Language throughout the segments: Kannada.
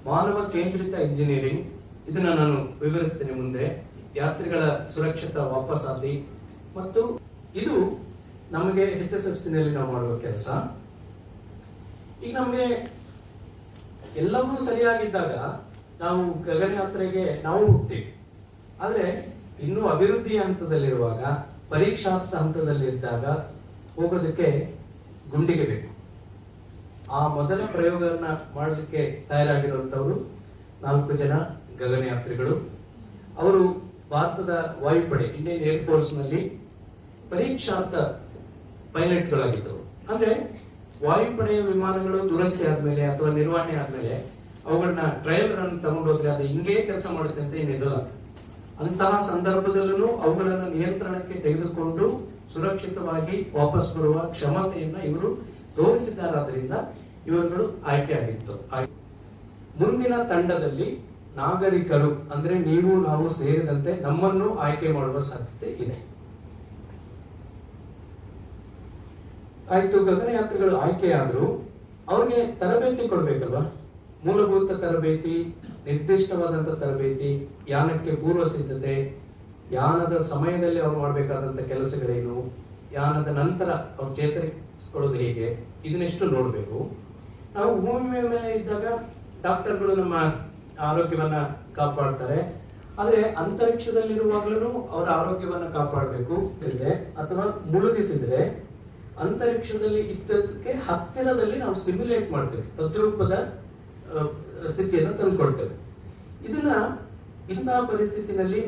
ಮಾನವ ಕೇಂದ್ರಿತ ಇಂಜಿನಿಯರಿಂಗ್, ಇದನ್ನ ನಾನು ವಿವರಿಸ್ತೇನೆ ಮುಂದೆ. ಯಾತ್ರಿಗಳ ಸುರಕ್ಷಿತ ವಾಪಸಾತಿ, ಮತ್ತು ಇದು ನಮಗೆ HSFC ನಲ್ಲಿ ನಾವು ಮಾಡುವ ಕೆಲಸ. ಈಗ ನಮಗೆ ಎಲ್ಲವೂ ಸರಿಯಾಗಿದ್ದಾಗ ನಾವು ಗಗನಯಾತ್ರೆಗೆ ನಾವು ಹೋಗ್ತೀವಿ. ಆದ್ರೆ ಇನ್ನು ಅಭಿವೃದ್ಧಿ ಹಂತದಲ್ಲಿರುವಾಗ, ಪರೀಕ್ಷಾರ್ಥ ಹಂತದಲ್ಲಿದ್ದಾಗ ಹೋಗೋದಕ್ಕೆ ಗುಂಡಿಗೆ ಬೇಕು. ಆ ಮೊದಲ ಪ್ರಯೋಗವನ್ನ ಮಾಡಲಿಕ್ಕೆ ತಯಾರಾಗಿರುವಂತವರು 4 ಜನ ಗಗನಯಾತ್ರಿಗಳು. ಅವರು ಭಾರತದ ವಾಯುಪಡೆ, ಇಂಡಿಯನ್ ಏರ್ ಫೋರ್ಸ್ ನಲ್ಲಿ ಪರೀಕ್ಷಾರ್ಥ ಪೈಲಟ್ಗಳಾಗಿದ್ದವರು. ಅಂದ್ರೆ ವಾಯುಪಡೆಯ ವಿಮಾನಗಳು ದುರಸ್ತಿ ಆದ್ಮೇಲೆ ಅಥವಾ ನಿರ್ವಹಣೆ ಆದ್ಮೇಲೆ ಅವುಗಳನ್ನ ಟ್ರಯಲ್ ರನ್ ತಗೊಂಡೋದ್ರೆ ಅದು ಹಿಂಗೇ ಕೆಲಸ ಮಾಡುತ್ತೆ ಅಂತ ಏನಿರಲ್ಲ. ಅಂತಹ ಸಂದರ್ಭದಲ್ಲೂ ಅವುಗಳನ್ನು ನಿಯಂತ್ರಣಕ್ಕೆ ತೆಗೆದುಕೊಂಡು ಸುರಕ್ಷಿತವಾಗಿ ವಾಪಸ್ ಬರುವ ಕ್ಷಮತೆಯನ್ನ ಇವರು ತೋರಿಸಿದ್ದಾರಾದ್ರಿಂದ ಇವರುಗಳು ಆಯ್ಕೆ ಆಗಿತ್ತು. ಮುಂದಿನ ತಂಡದಲ್ಲಿ ನಾಗರಿಕರು, ಅಂದ್ರೆ ನೀವು ನಾವು ಸೇರಿದಂತೆ ನಮ್ಮನ್ನು ಆಯ್ಕೆ ಮಾಡುವ ಸಾಧ್ಯತೆ ಇದೆ. ಆಯ್ತು, ಗಗನಯಾತ್ರಿಗಳು ಆಯ್ಕೆಯಾದ್ರು ಅವ್ರಿಗೆ ತರಬೇತಿ ಕೊಡ್ಬೇಕಲ್ವಾ? ಮೂಲಭೂತ ತರಬೇತಿ, ನಿರ್ದಿಷ್ಟವಾದಂತ ತರಬೇತಿ, ಯಾನಕ್ಕೆ ಪೂರ್ವ ಸಿದ್ಧತೆ, ಯಾನದ ಸಮಯದಲ್ಲಿ ಅವ್ರು ಮಾಡಬೇಕಾದಂತ ಕೆಲಸಗಳೇನು, ಯಾನದ ನಂತರ ಅವ್ರು ಚೇತರಿಸಿಕೊಳ್ಳೋದು ಹೇಗೆ, ಇದನ್ನೆಷ್ಟು ನೋಡ್ಬೇಕು. ನಾವು ಭೂಮಿ ಮೇಲೆ ಇದ್ದಾಗ ಡಾಕ್ಟರ್ಗಳು ನಮ್ಮ ಆರೋಗ್ಯವನ್ನ ಕಾಪಾಡ್ತಾರೆ. ಆದ್ರೆ ಅಂತರಿಕ್ಷದಲ್ಲಿರುವಾಗಲೂ ಅವರ ಆರೋಗ್ಯವನ್ನ ಕಾಪಾಡಬೇಕು. ಅಥವಾ ಮುಳುಗಿಸಿದ್ರೆ ಅಂತರಿಕ್ಷದಲ್ಲಿ ಇದ್ದದಕ್ಕೆ ಹತ್ತಿರದಲ್ಲಿ ನಾವು ಸಿಮ್ಯುಲೇಟ್ ಮಾಡ್ತೇವೆ, ತದ್ರೂಪದ ಸ್ಥಿತಿಯನ್ನು ತಂದುಕೊಳ್ತೇವೆ. ಇಂತಹ ಪರಿಸ್ಥಿತಿನಲ್ಲಿ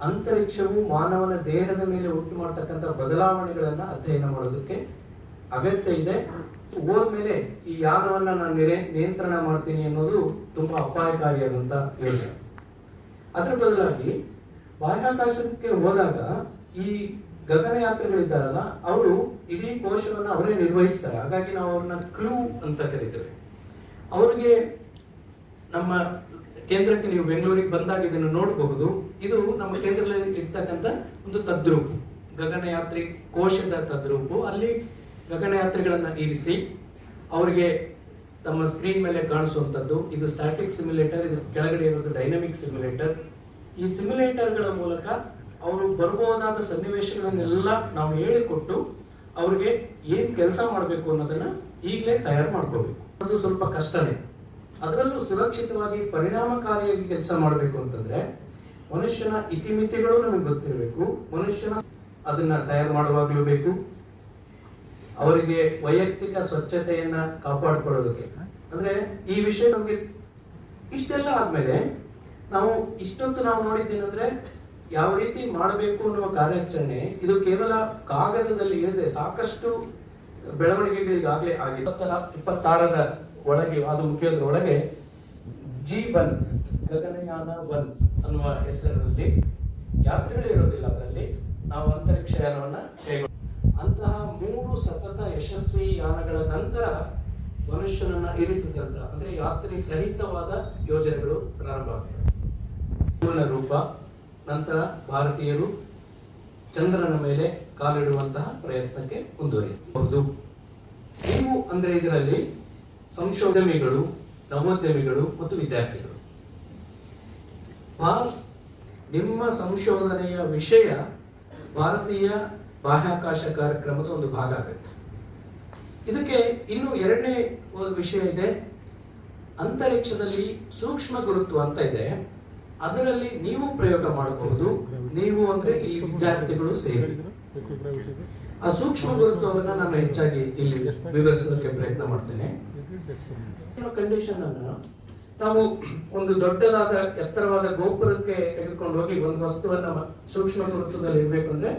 ಅಂತರಿಕ್ಷವು ಮಾನವನ ದೇಹದ ಮೇಲೆ ಉಂಟು ಮಾಡತಕ್ಕಂಥ ಬದಲಾವಣೆಗಳನ್ನ ಅಧ್ಯಯನ ಮಾಡೋದಕ್ಕೆ ಅಗತ್ಯ ಇದೆ. ಹೋದ್ಮೇಲೆ ಈ ಯಾನವನ್ನ ನಾನು ನಿಯಂತ್ರಣ ಮಾಡ್ತೀನಿ ಅನ್ನೋದು ತುಂಬಾ ಅಪಾಯಕಾರಿಯಾದಂತ ಯೋಜನೆ. ಅದರ ಬದಲಾಗಿ ಬಾಹ್ಯಾಕಾಶಕ್ಕೆ ಹೋದಾಗ ಈ ಗಗನಯಾತ್ರಿಗಳಿದ್ದಾರಲ್ಲ, ಅವರು ಇಡೀ ಕೋಶವನ್ನ ಅವರೇ ನಿರ್ವಹಿಸ್ತಾರೆ. ಹಾಗಾಗಿ ನಾವು ಅವ್ರನ್ನ ಕ್ರೂ ಅಂತ ಕರೀತೇವೆ. ಅವರಿಗೆ ನಮ್ಮ ಕೇಂದ್ರಕ್ಕೆ ನೀವು ಬೆಂಗಳೂರಿಗೆ ಬಂದಾಗ ಇದನ್ನು ನೋಡಬಹುದು. ಇದು ನಮ್ಮ ಕೇಂದ್ರದಲ್ಲಿ ಇರ್ತಕ್ಕಂಥ ಒಂದು ತದ್ರೂಪು, ಗಗನಯಾತ್ರಿ ಕೋಶದ ತದ್ರೂಪು. ಅಲ್ಲಿ ಗಗನಯಾತ್ರಿಗಳನ್ನ ಇರಿಸಿ ಅವರಿಗೆ ತಮ್ಮ ಸ್ಕ್ರೀನ್ ಮೇಲೆ ಕಾಣಿಸುವಂತದ್ದು. ಇದು ಸ್ಟ್ಯಾಟಿಕ್ ಸಿಮ್ಯುಲೇಟರ್, ಇದು ಕೆಳಗಡೆ ಇರೋದು ಡೈನಮಿಕ್ ಸಿಮ್ಯುಲೇಟರ್. ಈ ಸಿಮ್ಯುಲೇಟರ್ಗಳ ಮೂಲಕ ಅವರು ಬರಬಹುದಾದ ಸನ್ನಿವೇಶಗಳನ್ನೆಲ್ಲ ನಾವು ಹೇಳಿಕೊಟ್ಟು ಅವ್ರಿಗೆ ಏನ್ ಕೆಲಸ ಮಾಡಬೇಕು ಅನ್ನೋದನ್ನ ಈಗಲೇ ತಯಾರು ಮಾಡ್ಕೋಬೇಕು. ಅದು ಸ್ವಲ್ಪ ಕಷ್ಟನೇ. ಅದರಲ್ಲೂ ಸುರಕ್ಷಿತವಾಗಿ ಪರಿಣಾಮಕಾರಿಯಾಗಿ ಕೆಲಸ ಮಾಡಬೇಕು ಅಂತಂದ್ರೆ ಮನುಷ್ಯನ ಇತಿಮಿತಿಗಳು ನಮಗೆ ಗೊತ್ತಿರಬೇಕು. ಮನುಷ್ಯನ ಅದನ್ನ ತಯಾರು ಮಾಡುವಾಗ್ಲೂ ಬೇಕು. ಅವರಿಗೆ ವೈಯಕ್ತಿಕ ಸ್ವಚ್ಛತೆಯನ್ನ ಕಾಪಾಡಿಕೊಳ್ಳೋದಕ್ಕೆ, ಅಂದ್ರೆ ಈ ವಿಷಯ ನಮ್ಗೆ ಇಷ್ಟೆಲ್ಲ ಆದ್ಮೇಲೆ ಇಷ್ಟೊತ್ತು ನಾವು ನೋಡಿದ್ದೇನೆಂದ್ರೆ ಯಾವ ರೀತಿ ಮಾಡಬೇಕು ಅನ್ನುವ ಕಾರ್ಯಾಚರಣೆ. ಇದು ಕೇವಲ ಕಾಗದದಲ್ಲಿ ಇರದೆ ಸಾಕಷ್ಟು ಬೆಳವಣಿಗೆಗಳಿಗಾಗಲೇ ಆಗಿದೆ. 2026ರ ಒಳಗೆ, ಅದು ಮುಖ್ಯದ ಒಳಗೆ G1 ಗಗನಯಾನ 1 ಅನ್ನುವ ಹೆಸರಿನಲ್ಲಿ ಯಾತ್ರೆಗಳೇ ಇರೋದಿಲ್ಲ. ಅದರಲ್ಲಿ ನಾವು ಅಂತರಿಕ್ಷ ಯಾನವನ್ನ ಕೈಗೊಳ್ಳ ಅಂತಹ 3 ಸತತ ಯಶಸ್ವಿ ಯಾನಗಳ ನಂತರ ಮನುಷ್ಯನನ್ನ ಇರಿಸಿದಂತ, ಅಂದ್ರೆ ಯಾತ್ರಿ ಸಹಿತವಾದ ಯೋಜನೆಗಳು ಪ್ರಾರಂಭ ಆಗ್ತವೆ. ಪೂರ್ಣ ರೂಪ ನಂತರ ಭಾರತೀಯರು ಚಂದ್ರನ ಮೇಲೆ ಕಾಲಿಡುವಂತಹ ಪ್ರಯತ್ನಕ್ಕೆ ಮುಂದುವರಿಯಬಹುದು. ನೀವು ಅಂದ್ರೆ ಇದರಲ್ಲಿ ಸಂಶೋಧನೆಗಳು, ನವೋದ್ಯಮಿಗಳು ಮತ್ತು ವಿದ್ಯಾರ್ಥಿಗಳು. ನಿಮ್ಮ ಸಂಶೋಧನೆಯ ವಿಷಯ ಭಾರತೀಯ ಬಾಹ್ಯಾಕಾಶ ಕಾರ್ಯಕ್ರಮದ ಒಂದು ಭಾಗ ಆಗುತ್ತೆ. ಇದಕ್ಕೆ ಇನ್ನು 2ನೇ ವಿಷಯ ಇದೆ. ಅಂತರಿಕ್ಷದಲ್ಲಿ ಸೂಕ್ಷ್ಮ ಗುರುತ್ವ ಅಂತ ಇದೆ. ಅದರಲ್ಲಿ ನೀವು ಪ್ರಯೋಗ ಮಾಡಬಹುದು. ನೀವು ಅಂದ್ರೆ ಈ ವಿದ್ಯಾರ್ಥಿಗಳು ಸೇರಿ ಆ ಸೂಕ್ಷ್ಮ ಗುರುತ್ವವನ್ನ ನಾನು ಹೆಚ್ಚಾಗಿ ಇಲ್ಲಿ ವಿವರಿಸೋದಕ್ಕೆ ಪ್ರಯತ್ನ ಮಾಡ್ತೇನೆ. ಕಂಡೀಷನ್ ಅನ್ನ ನಾವು ಒಂದು ದೊಡ್ಡದಾದ ಎತ್ತರವಾದ ಗೋಪುರಕ್ಕೆ ತೆಗೆದುಕೊಂಡು ಹೋಗಿ ಒಂದು ವಸ್ತುವನ್ನ ಸೂಕ್ಷ್ಮ ಗುರುತ್ವದಲ್ಲಿ ಇರಬೇಕು ಅಂದ್ರೆ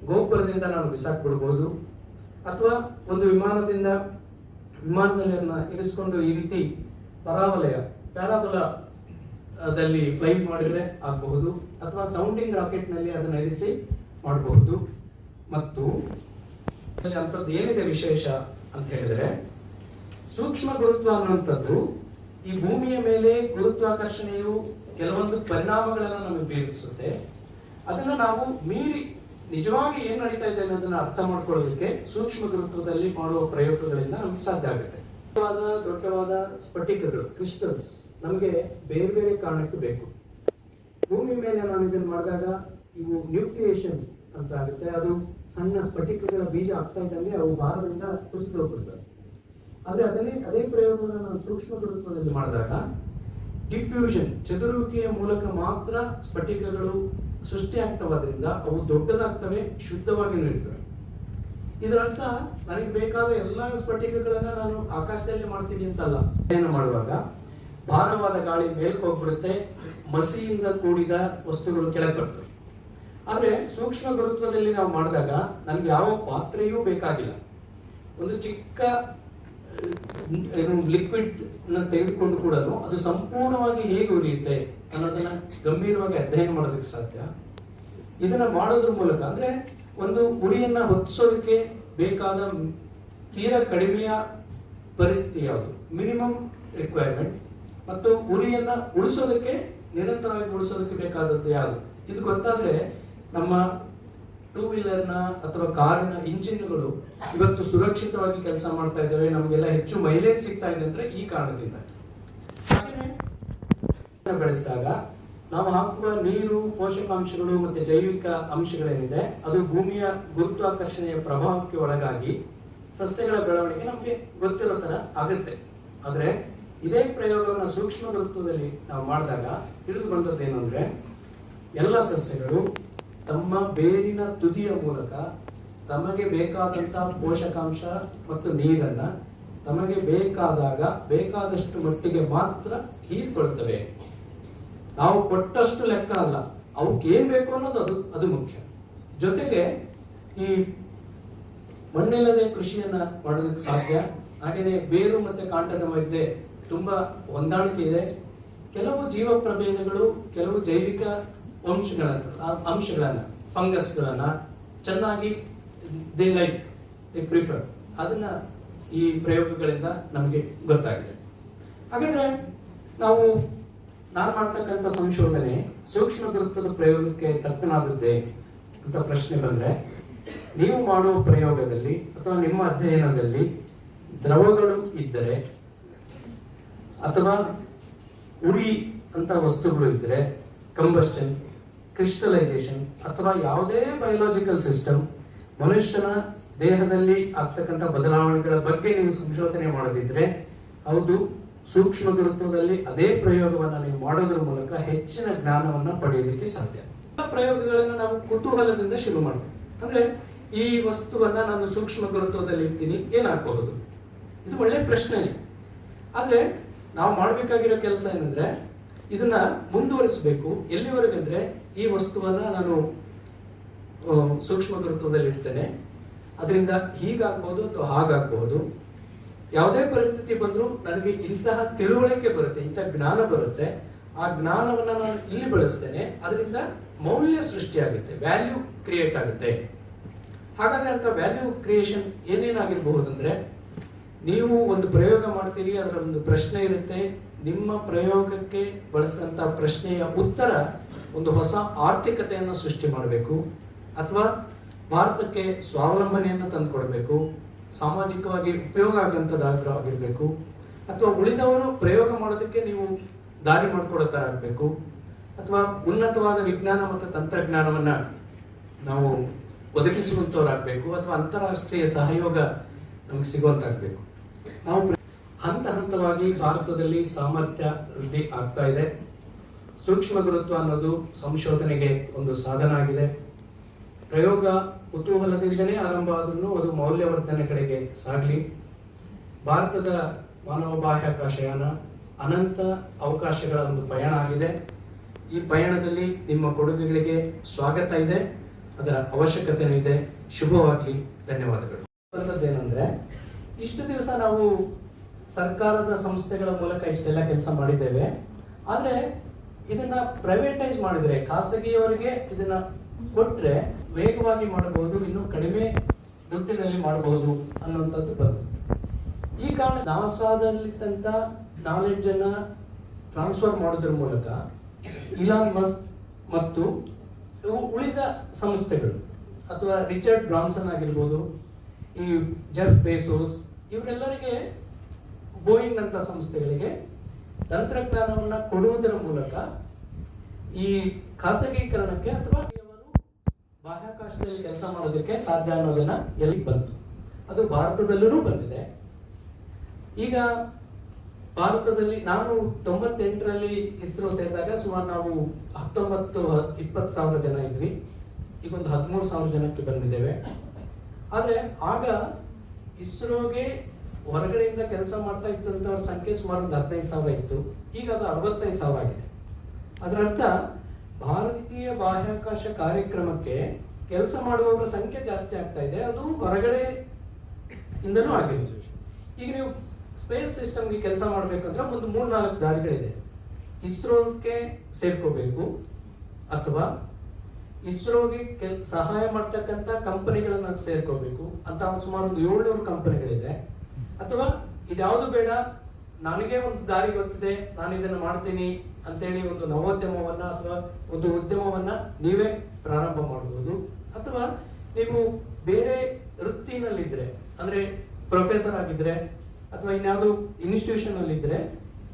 ಗೋಪುರದಿಂದ ನಾವು ಬಿಸಾಕ್ಬಿಡ್ಬಹುದು. ಅಥವಾ ಒಂದು ವಿಮಾನದಲ್ಲಿ ಇರಿಸಿಕೊಂಡು ಈ ರೀತಿ ಪ್ಯಾರಾಬೋಲಾದಲ್ಲಿ ಫ್ಲೈಟ್ ಮಾಡಿದ್ರೆ ಆಗಬಹುದು. ಅಥವಾ ಸೌಂಡಿಂಗ್ ರಾಕೆಟ್ ನಲ್ಲಿ ಅದನ್ನ ಇರಿಸಿ ಮಾಡಬಹುದು. ಮತ್ತು ಅಂತದ್ದು ಏನಿದೆ ವಿಶೇಷ ಅಂತ ಹೇಳಿದ್ರೆ, ಸೂಕ್ಷ್ಮ ಗುರುತ್ವ ಅನ್ನುವಂಥದ್ದು ಈ ಭೂಮಿಯ ಮೇಲೆ ಗುರುತ್ವಾಕರ್ಷಣೆಯು ಕೆಲವೊಂದು ಪರಿಣಾಮಗಳನ್ನು ನಮಗೆ ಬೀರಿಸುತ್ತೆ. ಅದನ್ನ ನಾವು ಮೀರಿ ನಿಜವಾಗಿ ಏನ್ ನಡೀತಾ ಇದೆ ಅನ್ನೋದನ್ನ ಅರ್ಥ ಮಾಡ್ಕೊಳ್ಳೋದಕ್ಕೆ ಸೂಕ್ಷ್ಮ ಗುರುತ್ವದಲ್ಲಿ ಮಾಡುವ ಪ್ರಯೋಗಗಳಿಂದ ನಮಗೆ ಸಾಧ್ಯ ಆಗುತ್ತೆ. ದೊಡ್ಡವಾದ ಸ್ಫಟಿಕಗಳು, ಕ್ರಿಸ್ಟಲ್ಸ್ ನಮಗೆ ಬೇರೆ ಬೇರೆ ಕಾರಣಕ್ಕೆ ಬೇಕು. ಭೂಮಿ ಮೇಲೆ ನಾವು ಇದನ್ನು ಮಾಡಿದಾಗ ಇವು ನ್ಯೂಕ್ಲಿಯೇಷನ್ ಅಂತ ಆಗುತ್ತೆ. ಅದು ಸಣ್ಣ ಸ್ಫಟಿಕಗಳ ಬೀಜ ಆಗ್ತಾ ಇದ್ದಂಗೆ ಅವು ಭಾರದಿಂದ ಕುಸಿದು ಹೋಗ್ಬಿಡ್ತವೆ. ಆದರೆ ಅದೇ ಪ್ರಯೋಗವನ್ನು ನಾವು ಸೂಕ್ಷ್ಮ ಗುರುತ್ವದಲ್ಲಿ ಮಾಡಿದಾಗ ಡಿಫ್ಯೂಷನ್, ಚದುರುವಿಕೆಯ ಮೂಲಕ ಮಾತ್ರ ಸ್ಫಟಿಕಗಳು ಸೃಷ್ಟಿ ಆಗ್ತವಾದ್ರಿಂದ ಅವು ದೊಡ್ಡದಾಗ್ತವೆ, ಶುದ್ಧವಾಗಿಯೂ ಇರ್ತವೆ. ಇದರರ್ಥ ನನಗೆ ಬೇಕಾದ ಎಲ್ಲ ಸ್ಫಟಿಕಗಳನ್ನ ನಾನು ಆಕಾಶದಲ್ಲಿ ಮಾಡ್ತೀನಿ ಅಂತಲ್ಲ. ಏನು ಮಾಡುವಾಗ ಭಾರವಾದ ಗಾಳಿ ಮೇಲ್ಕ್ ಹೋಗ್ಬಿಡುತ್ತೆ, ಮಸಿಯಿಂದ ಕೂಡಿದ ವಸ್ತುಗಳು ಕೆಳಗೆ ಬರ್ತವೆ. ಆದ್ರೆ ಸೂಕ್ಷ್ಮ ಗುರುತ್ವದಲ್ಲಿ ನಾವು ಮಾಡಿದಾಗ ನನ್ಗೆ ಯಾವ ಪಾತ್ರೆಯೂ ಬೇಕಾಗಿಲ್ಲ. ಒಂದು ಚಿಕ್ಕ ಲಿಕ್ವಿಡ್ ತೆಗೆದುಕೊಂಡು ಕೂಡ ಅದು ಸಂಪೂರ್ಣವಾಗಿ ಹೇಗೆ ಉರಿಯುತ್ತೆ ಅನ್ನೋದನ್ನ ಗಂಭೀರವಾಗಿ ಅಧ್ಯಯನ ಮಾಡೋದಕ್ಕೆ ಸಾಧ್ಯ. ಇದನ್ನ ಮಾಡೋದ್ರ ಮೂಲಕ ಅಂದ್ರೆ ಒಂದು ಉರಿಯನ್ನ ಹೊತ್ತಿಸೋದಕ್ಕೆ ಬೇಕಾದ ತೀರಾ ಕಡಿಮೆಯ ಪರಿಸ್ಥಿತಿ ಯಾವುದು, ಮಿನಿಮಮ್ ರಿಕ್ವೈರ್ಮೆಂಟ್, ಮತ್ತು ಉರಿಯನ್ನ ಉಳಿಸೋದಕ್ಕೆ ನಿರಂತರವಾಗಿ ಉಳಿಸೋದಕ್ಕೆ ಬೇಕಾದದ್ದು ಯಾವುದು, ಇದು ಗೊತ್ತಾದ್ರೆ ನಮ್ಮ ಟೂ ವೀಲರ್ನ ಅಥವಾ ಕಾರಿನ ಇಂಜಿನ್ಗಳು ಇವತ್ತು ಸುರಕ್ಷಿತವಾಗಿ ಕೆಲಸ ಮಾಡ್ತಾ ಇದ್ದಾವೆ, ನಮಗೆಲ್ಲ ಹೆಚ್ಚು ಮೈಲೇಜ್ ಸಿಗ್ತಾ ಇದೆ ಅಂದ್ರೆ ಈ ಕಾರಣದಿಂದ. ಬೆಳೆಸಿದಾಗ ನಾವು ಹಾಕುವ ನೀರು, ಪೋಷಕಾಂಶಗಳು ಮತ್ತೆ ಜೈವಿಕ ಅಂಶಗಳೇನಿದೆ ಅದು ಭೂಮಿಯ ಗುರುತ್ವಾಕರ್ಷಣೆಯ ಪ್ರಭಾವಕ್ಕೆ ಒಳಗಾಗಿ ಸಸ್ಯಗಳ ಬೆಳವಣಿಗೆ ನಮಗೆ ಗೊತ್ತಿರೋ ತರ ಆಗುತ್ತೆ. ಆದ್ರೆ ಇದೇ ಪ್ರಯೋಗವನ್ನು ಸೂಕ್ಷ್ಮ ಗುರುತ್ವದಲ್ಲಿ ನಾವು ಮಾಡಿದಾಗ ತಿಳಿದು ಬಂದದ್ದೇನು ಅಂದ್ರೆ ಎಲ್ಲ ಸಸ್ಯಗಳು ತಮ್ಮ ಬೇರಿನ ತುದಿಯ ಮೂಲಕ ತಮಗೆ ಬೇಕಾದಂತ ಪೋಷಕಾಂಶ ಮತ್ತು ನೀರನ್ನ ತಮಗೆ ಬೇಕಾದಾಗ ಬೇಕಾದಷ್ಟು ಮಟ್ಟಿಗೆ ಮಾತ್ರ ಹೀರ್ಕೊಳ್ತವೆ. ನಾವು ಕೊಟ್ಟಷ್ಟು ಲೆಕ್ಕ ಅಲ್ಲ, ಅವಕ್ಕೆ ಏನ್ ಬೇಕು ಅನ್ನೋದು ಅದು ಮುಖ್ಯ. ಜೊತೆಗೆ ಈ ಮಣ್ಣಿಲ್ಲದೆ ಕೃಷಿಯನ್ನ ಮಾಡೋದಕ್ಕೆ ಸಾಧ್ಯ. ಹಾಗೇನೆ ಬೇರು ಮತ್ತೆ ಕಾಂಡದ ಮಧ್ಯೆ ತುಂಬಾ ಹೊಂದಾಣಿಕೆ ಇದೆ. ಕೆಲವು ಜೀವ ಪ್ರಭೇದಗಳು ಕೆಲವು ಜೈವಿಕ ಅಂಶಗಳನ್ನ ಫಂಗಸ್ಗಳನ್ನ ಚೆನ್ನಾಗಿ ದೇ ಪ್ರಿಫರ್, ಅದನ್ನ ಈ ಪ್ರಯೋಗಗಳಿಂದ ನಮಗೆ ಗೊತ್ತಾಗಿದೆ. ಹಾಗಾದ್ರೆ ನಾನು ಮಾಡ್ತಕ್ಕಂಥ ಸಂಶೋಧನೆ ಸೂಕ್ಷ್ಮ ಗುರುತ್ವದ ಪ್ರಯೋಗಕ್ಕೆ ತಕ್ಕನಾದದ್ದೇ ಅಂತ ಪ್ರಶ್ನೆ ಬಂದ್ರೆ, ನೀವು ಮಾಡುವ ಪ್ರಯೋಗದಲ್ಲಿ ಅಥವಾ ನಿಮ್ಮ ಅಧ್ಯಯನದಲ್ಲಿ ದ್ರವಗಳು ಇದ್ದರೆ ಅಥವಾ ಉರಿ ಅಂತ ವಸ್ತುಗಳು ಇದ್ದರೆ, ಕಂಬಸ್ಟನ್, ಕ್ರಿಸ್ಟಲೈಸೇಷನ್ ಅಥವಾ ಯಾವುದೇ ಬಯೋಲಾಜಿಕಲ್ ಸಿಸ್ಟಮ್, ಮನುಷ್ಯನ ದೇಹದಲ್ಲಿ ಆಗ್ತಕ್ಕಂಥ ಬದಲಾವಣೆಗಳ ಬಗ್ಗೆ ನೀವು ಸಂಶೋಧನೆ ಮಾಡೋದಿದ್ರೆ ಹೌದು, ಸೂಕ್ಷ್ಮ ಗುರುತ್ವದಲ್ಲಿ ಅದೇ ಪ್ರಯೋಗವನ್ನ ನೀವು ಮಾಡೋದ್ರ ಮೂಲಕ ಹೆಚ್ಚಿನ ಜ್ಞಾನವನ್ನ ಪಡೆಯೋದಕ್ಕೆ ಸಾಧ್ಯ. ಪ್ರಯೋಗಗಳನ್ನ ನಾವು ಕುತೂಹಲದಿಂದ ಶುರು ಮಾಡ್ತೀವಿ. ಅಂದ್ರೆ ಈ ವಸ್ತುವನ್ನ ನಾನು ಸೂಕ್ಷ್ಮ ಗುರುತ್ವದಲ್ಲಿ ಇರ್ತೀನಿ, ಏನಾಗಬಹುದು? ಇದು ಒಳ್ಳೆ ಪ್ರಶ್ನೆ. ಆದ್ರೆ ನಾವು ಮಾಡ್ಬೇಕಾಗಿರೋ ಕೆಲಸ ಏನಂದ್ರೆ ಇದನ್ನ ಮುಂದುವರಿಸಬೇಕು. ಎಲ್ಲಿವರೆಗಂದ್ರೆ ಈ ವಸ್ತುವನ್ನ ನಾನು ಸೂಕ್ಷ್ಮ ಗುರುತ್ವದಲ್ಲಿ ಇಡ್ತೇನೆ, ಅದರಿಂದ ಹೀಗಾಗಬಹುದು ಅಥವಾ ಹಾಗಾಗಬಹುದು. ಯಾವುದೇ ಪರಿಸ್ಥಿತಿ ಬಂದರೂ ನನಗೆ ಇಂತಹ ತಿಳುವಳಿಕೆ ಬರುತ್ತೆ, ಇಂತಹ ಜ್ಞಾನ ಬರುತ್ತೆ. ಆ ಜ್ಞಾನವನ್ನ ನಾನು ಇಲ್ಲಿ ಬಳಸ್ತೇನೆ, ಅದರಿಂದ ಮೌಲ್ಯ ಸೃಷ್ಟಿಯಾಗುತ್ತೆ, ವ್ಯಾಲ್ಯೂ ಕ್ರಿಯೇಟ್ ಆಗುತ್ತೆ. ಹಾಗಾದ್ರೆ ಅಂತ ವ್ಯಾಲ್ಯೂ ಕ್ರಿಯೇಷನ್ ಏನೇನಾಗಿರಬಹುದಂದ್ರೆ, ನೀವು ಒಂದು ಪ್ರಯೋಗ ಮಾಡ್ತೀರಿ, ಅದರ ಒಂದು ಪ್ರಶ್ನೆ ಇರುತ್ತೆ, ನಿಮ್ಮ ಪ್ರಯೋಗಕ್ಕೆ ಬಳಸಿದಂತ ಪ್ರಶ್ನೆಯ ಉತ್ತರ ಒಂದು ಹೊಸ ಆರ್ಥಿಕತೆಯನ್ನು ಸೃಷ್ಟಿ ಮಾಡಬೇಕು, ಅಥವಾ ಭಾರತಕ್ಕೆ ಸ್ವಾವಲಂಬನೆಯನ್ನು ತಂದುಕೊಡ್ಬೇಕು, ಸಾಮಾಜಿಕವಾಗಿ ಉಪಯೋಗ ಆಗುವಂಥದ್ದಾಗಿರ್ಬೇಕು, ಅಥವಾ ಉಳಿದವರು ಪ್ರಯೋಗ ಮಾಡೋದಕ್ಕೆ ನೀವು ದಾರಿ ಮಾಡಿಕೊಡೋ ತರ ಆಗಬೇಕು, ಅಥವಾ ಉನ್ನತವಾದ ವಿಜ್ಞಾನ ಮತ್ತು ತಂತ್ರಜ್ಞಾನವನ್ನ ನಾವು ಒದಗಿಸುವಂತವರಾಗಬೇಕು, ಅಥವಾ ಅಂತಾರಾಷ್ಟ್ರೀಯ ಸಹಯೋಗ ನಮ್ಗೆ ಸಿಗುವಂತಾಗಬೇಕು. ನಾವು ಹಂತ ಹಂತವಾಗಿ ಭಾರತದಲ್ಲಿ ಸಾಮರ್ಥ್ಯ ವೃದ್ಧಿ ಆಗ್ತಾ ಇದೆ. ಸೂಕ್ಷ್ಮ ಗುರುತ್ವ ಅನ್ನೋದು ಸಂಶೋಧನೆಗೆ ಒಂದು ಸಾಧನ ಆಗಿದೆ. ಪ್ರಯೋಗ ಕುತೂಹಲದಿಂದಲೇ ಆರಂಭ ಆದ್ರೂ ಅದು ಮೌಲ್ಯವರ್ಧನೆ ಕಡೆಗೆ ಸಾಗಲಿ. ಭಾರತದ ಮಾನವ ಬಾಹ್ಯಾಕಾಶಯಾನ ಅನಂತ ಅವಕಾಶಗಳ ಒಂದು ಪಯಣ ಆಗಿದೆ. ಈ ಪಯಣದಲ್ಲಿ ನಿಮ್ಮ ಕೊಡುಗೆಗಳಿಗೆ ಸ್ವಾಗತ ಇದೆ, ಅದರ ಅವಶ್ಯಕತೆ ಇದೆ. ಶುಭವಾಗಲಿ. ಧನ್ಯವಾದಗಳು. ಏನಂದ್ರೆ ಇಷ್ಟು ದಿವಸ ನಾವು ಸರ್ಕಾರದ ಸಂಸ್ಥೆಗಳ ಮೂಲಕ ಇಷ್ಟೆಲ್ಲ ಕೆಲಸ ಮಾಡಿದ್ದೇವೆ. ಆದ್ರೆ ಇದನ್ನ ಪ್ರೈವೇಟೈಸ್ ಮಾಡಿದ್ರೆ, ಖಾಸಗಿಯವರಿಗೆ ಇದನ್ನ ಕೊಟ್ರೆ ವೇಗವಾಗಿ ಮಾಡಬಹುದು, ಇನ್ನು ಕಡಿಮೆ ದುಡ್ಡಿನಲ್ಲಿ ಮಾಡಬಹುದು ಅನ್ನುವಂಥದ್ದು ಬಂತು. ಈ ಕಾರಣ ನಾಸಾದಲ್ಲಿದ್ದಂತ ನಾಲೆಡ್ಜ್ ಅನ್ನ ಟ್ರಾನ್ಸ್ಫರ್ ಮಾಡೋದ್ರ ಮೂಲಕ ಇಲಾನ್ ಮಸ್ಕ್ ಮತ್ತು ಉಳಿದ ಸಂಸ್ಥೆಗಳು, ಅಥವಾ ರಿಚರ್ಡ್ ಬ್ರಾನ್ಸನ್ ಆಗಿರ್ಬೋದು, ಈ ಜೆಫ್ ಬೆಸೋಸ್, ಇವರೆಲ್ಲರಿಗೆ ಬೋಯಿಂಗ್ ಅಂತ ಸಂಸ್ಥೆಗಳಿಗೆ ತಂತ್ರಜ್ಞಾನವನ್ನ ಕೊಡುವುದರ ಮೂಲಕ ಈ ಖಾಸಗೀಕರಣಕ್ಕೆ ಅಥವಾ ಬಾಹ್ಯಾಕಾಶದಲ್ಲಿ ಕೆಲಸ ಮಾಡೋದಕ್ಕೆ ಸಾಧ್ಯ ಅನ್ನೋದನ್ನ ಎಲ್ಲಿ ಬಂತು. ಅದು ಭಾರತದಲ್ಲೂ ಬಂದಿದೆ. ಈಗ ಭಾರತದಲ್ಲಿ ನಾನು 98ರಲ್ಲಿ ಇಸ್ರೋ ಸೇರಿದಾಗ ಸುಮಾರು ನಾವು 19-20 ಸಾವಿರ ಜನ ಇದ್ವಿ. ಈಗ ಒಂದು 13,000 ಜನಕ್ಕೆ ಬಂದಿದ್ದೇವೆ. ಆದ್ರೆ ಆಗ ಇಸ್ರೋಗೆ ಹೊರಗಡೆಯಿಂದ ಕೆಲಸ ಮಾಡ್ತಾ ಇದ್ದಂಥವ್ರ ಸಂಖ್ಯೆ ಸುಮಾರು ಒಂದು 15,000 ಇತ್ತು. ಈಗ ಅದು 65,000 ಆಗಿದೆ. ಅದರರ್ಥ ಭಾರತೀಯ ಬಾಹ್ಯಾಕಾಶ ಕಾರ್ಯಕ್ರಮಕ್ಕೆ ಕೆಲಸ ಮಾಡುವವರ ಸಂಖ್ಯೆ ಜಾಸ್ತಿ ಆಗ್ತಾ ಇದೆ. ಅದು ಹೊರಗಡೆ ಇಂದನೂ ಆಗಿದೆ. ಈಗ ನೀವು ಸ್ಪೇಸ್ ಸಿಸ್ಟಮ್ಗೆ ಕೆಲಸ ಮಾಡ್ಬೇಕಂದ್ರೆ ಒಂದು 3-4 ದಾರಿಗಳಿದೆ. ಇಸ್ರೋಕ್ಕೆ ಸೇರ್ಕೋಬೇಕು, ಅಥವಾ ಇಸ್ರೋಗೆ ಸಹಾಯ ಮಾಡ್ತಕ್ಕಂಥ ಕಂಪನಿಗಳನ್ನ ಸೇರ್ಕೋಬೇಕು ಅಂತ ಸುಮಾರು ಒಂದು 700 ಕಂಪನಿಗಳಿದೆ. ಅಥವಾ ಇದ್ಯಾವುದು ಬೇಡ, ನನಗೆ ಒಂದು ದಾರಿ ಗೊತ್ತಿದೆ, ನಾನು ಇದನ್ನು ಮಾಡ್ತೀನಿ ಅಂತೇಳಿ ಒಂದು ನವೋದ್ಯಮವನ್ನ ಅಥವಾ ಒಂದು ಉದ್ಯಮವನ್ನ ನೀವೇ ಪ್ರಾರಂಭ ಮಾಡಬಹುದು. ಅಥವಾ ನೀವು ಬೇರೆ ವೃತ್ತಿನಲ್ಲಿದ್ರೆ, ಅಂದ್ರೆ ಪ್ರೊಫೆಸರ್ ಆಗಿದ್ರೆ ಅಥವಾ ಇನ್ಯಾವುದೋ ಇನ್ಸ್ಟಿಟ್ಯೂಷನ್ ಅಲ್ಲಿ ಇದ್ರೆ,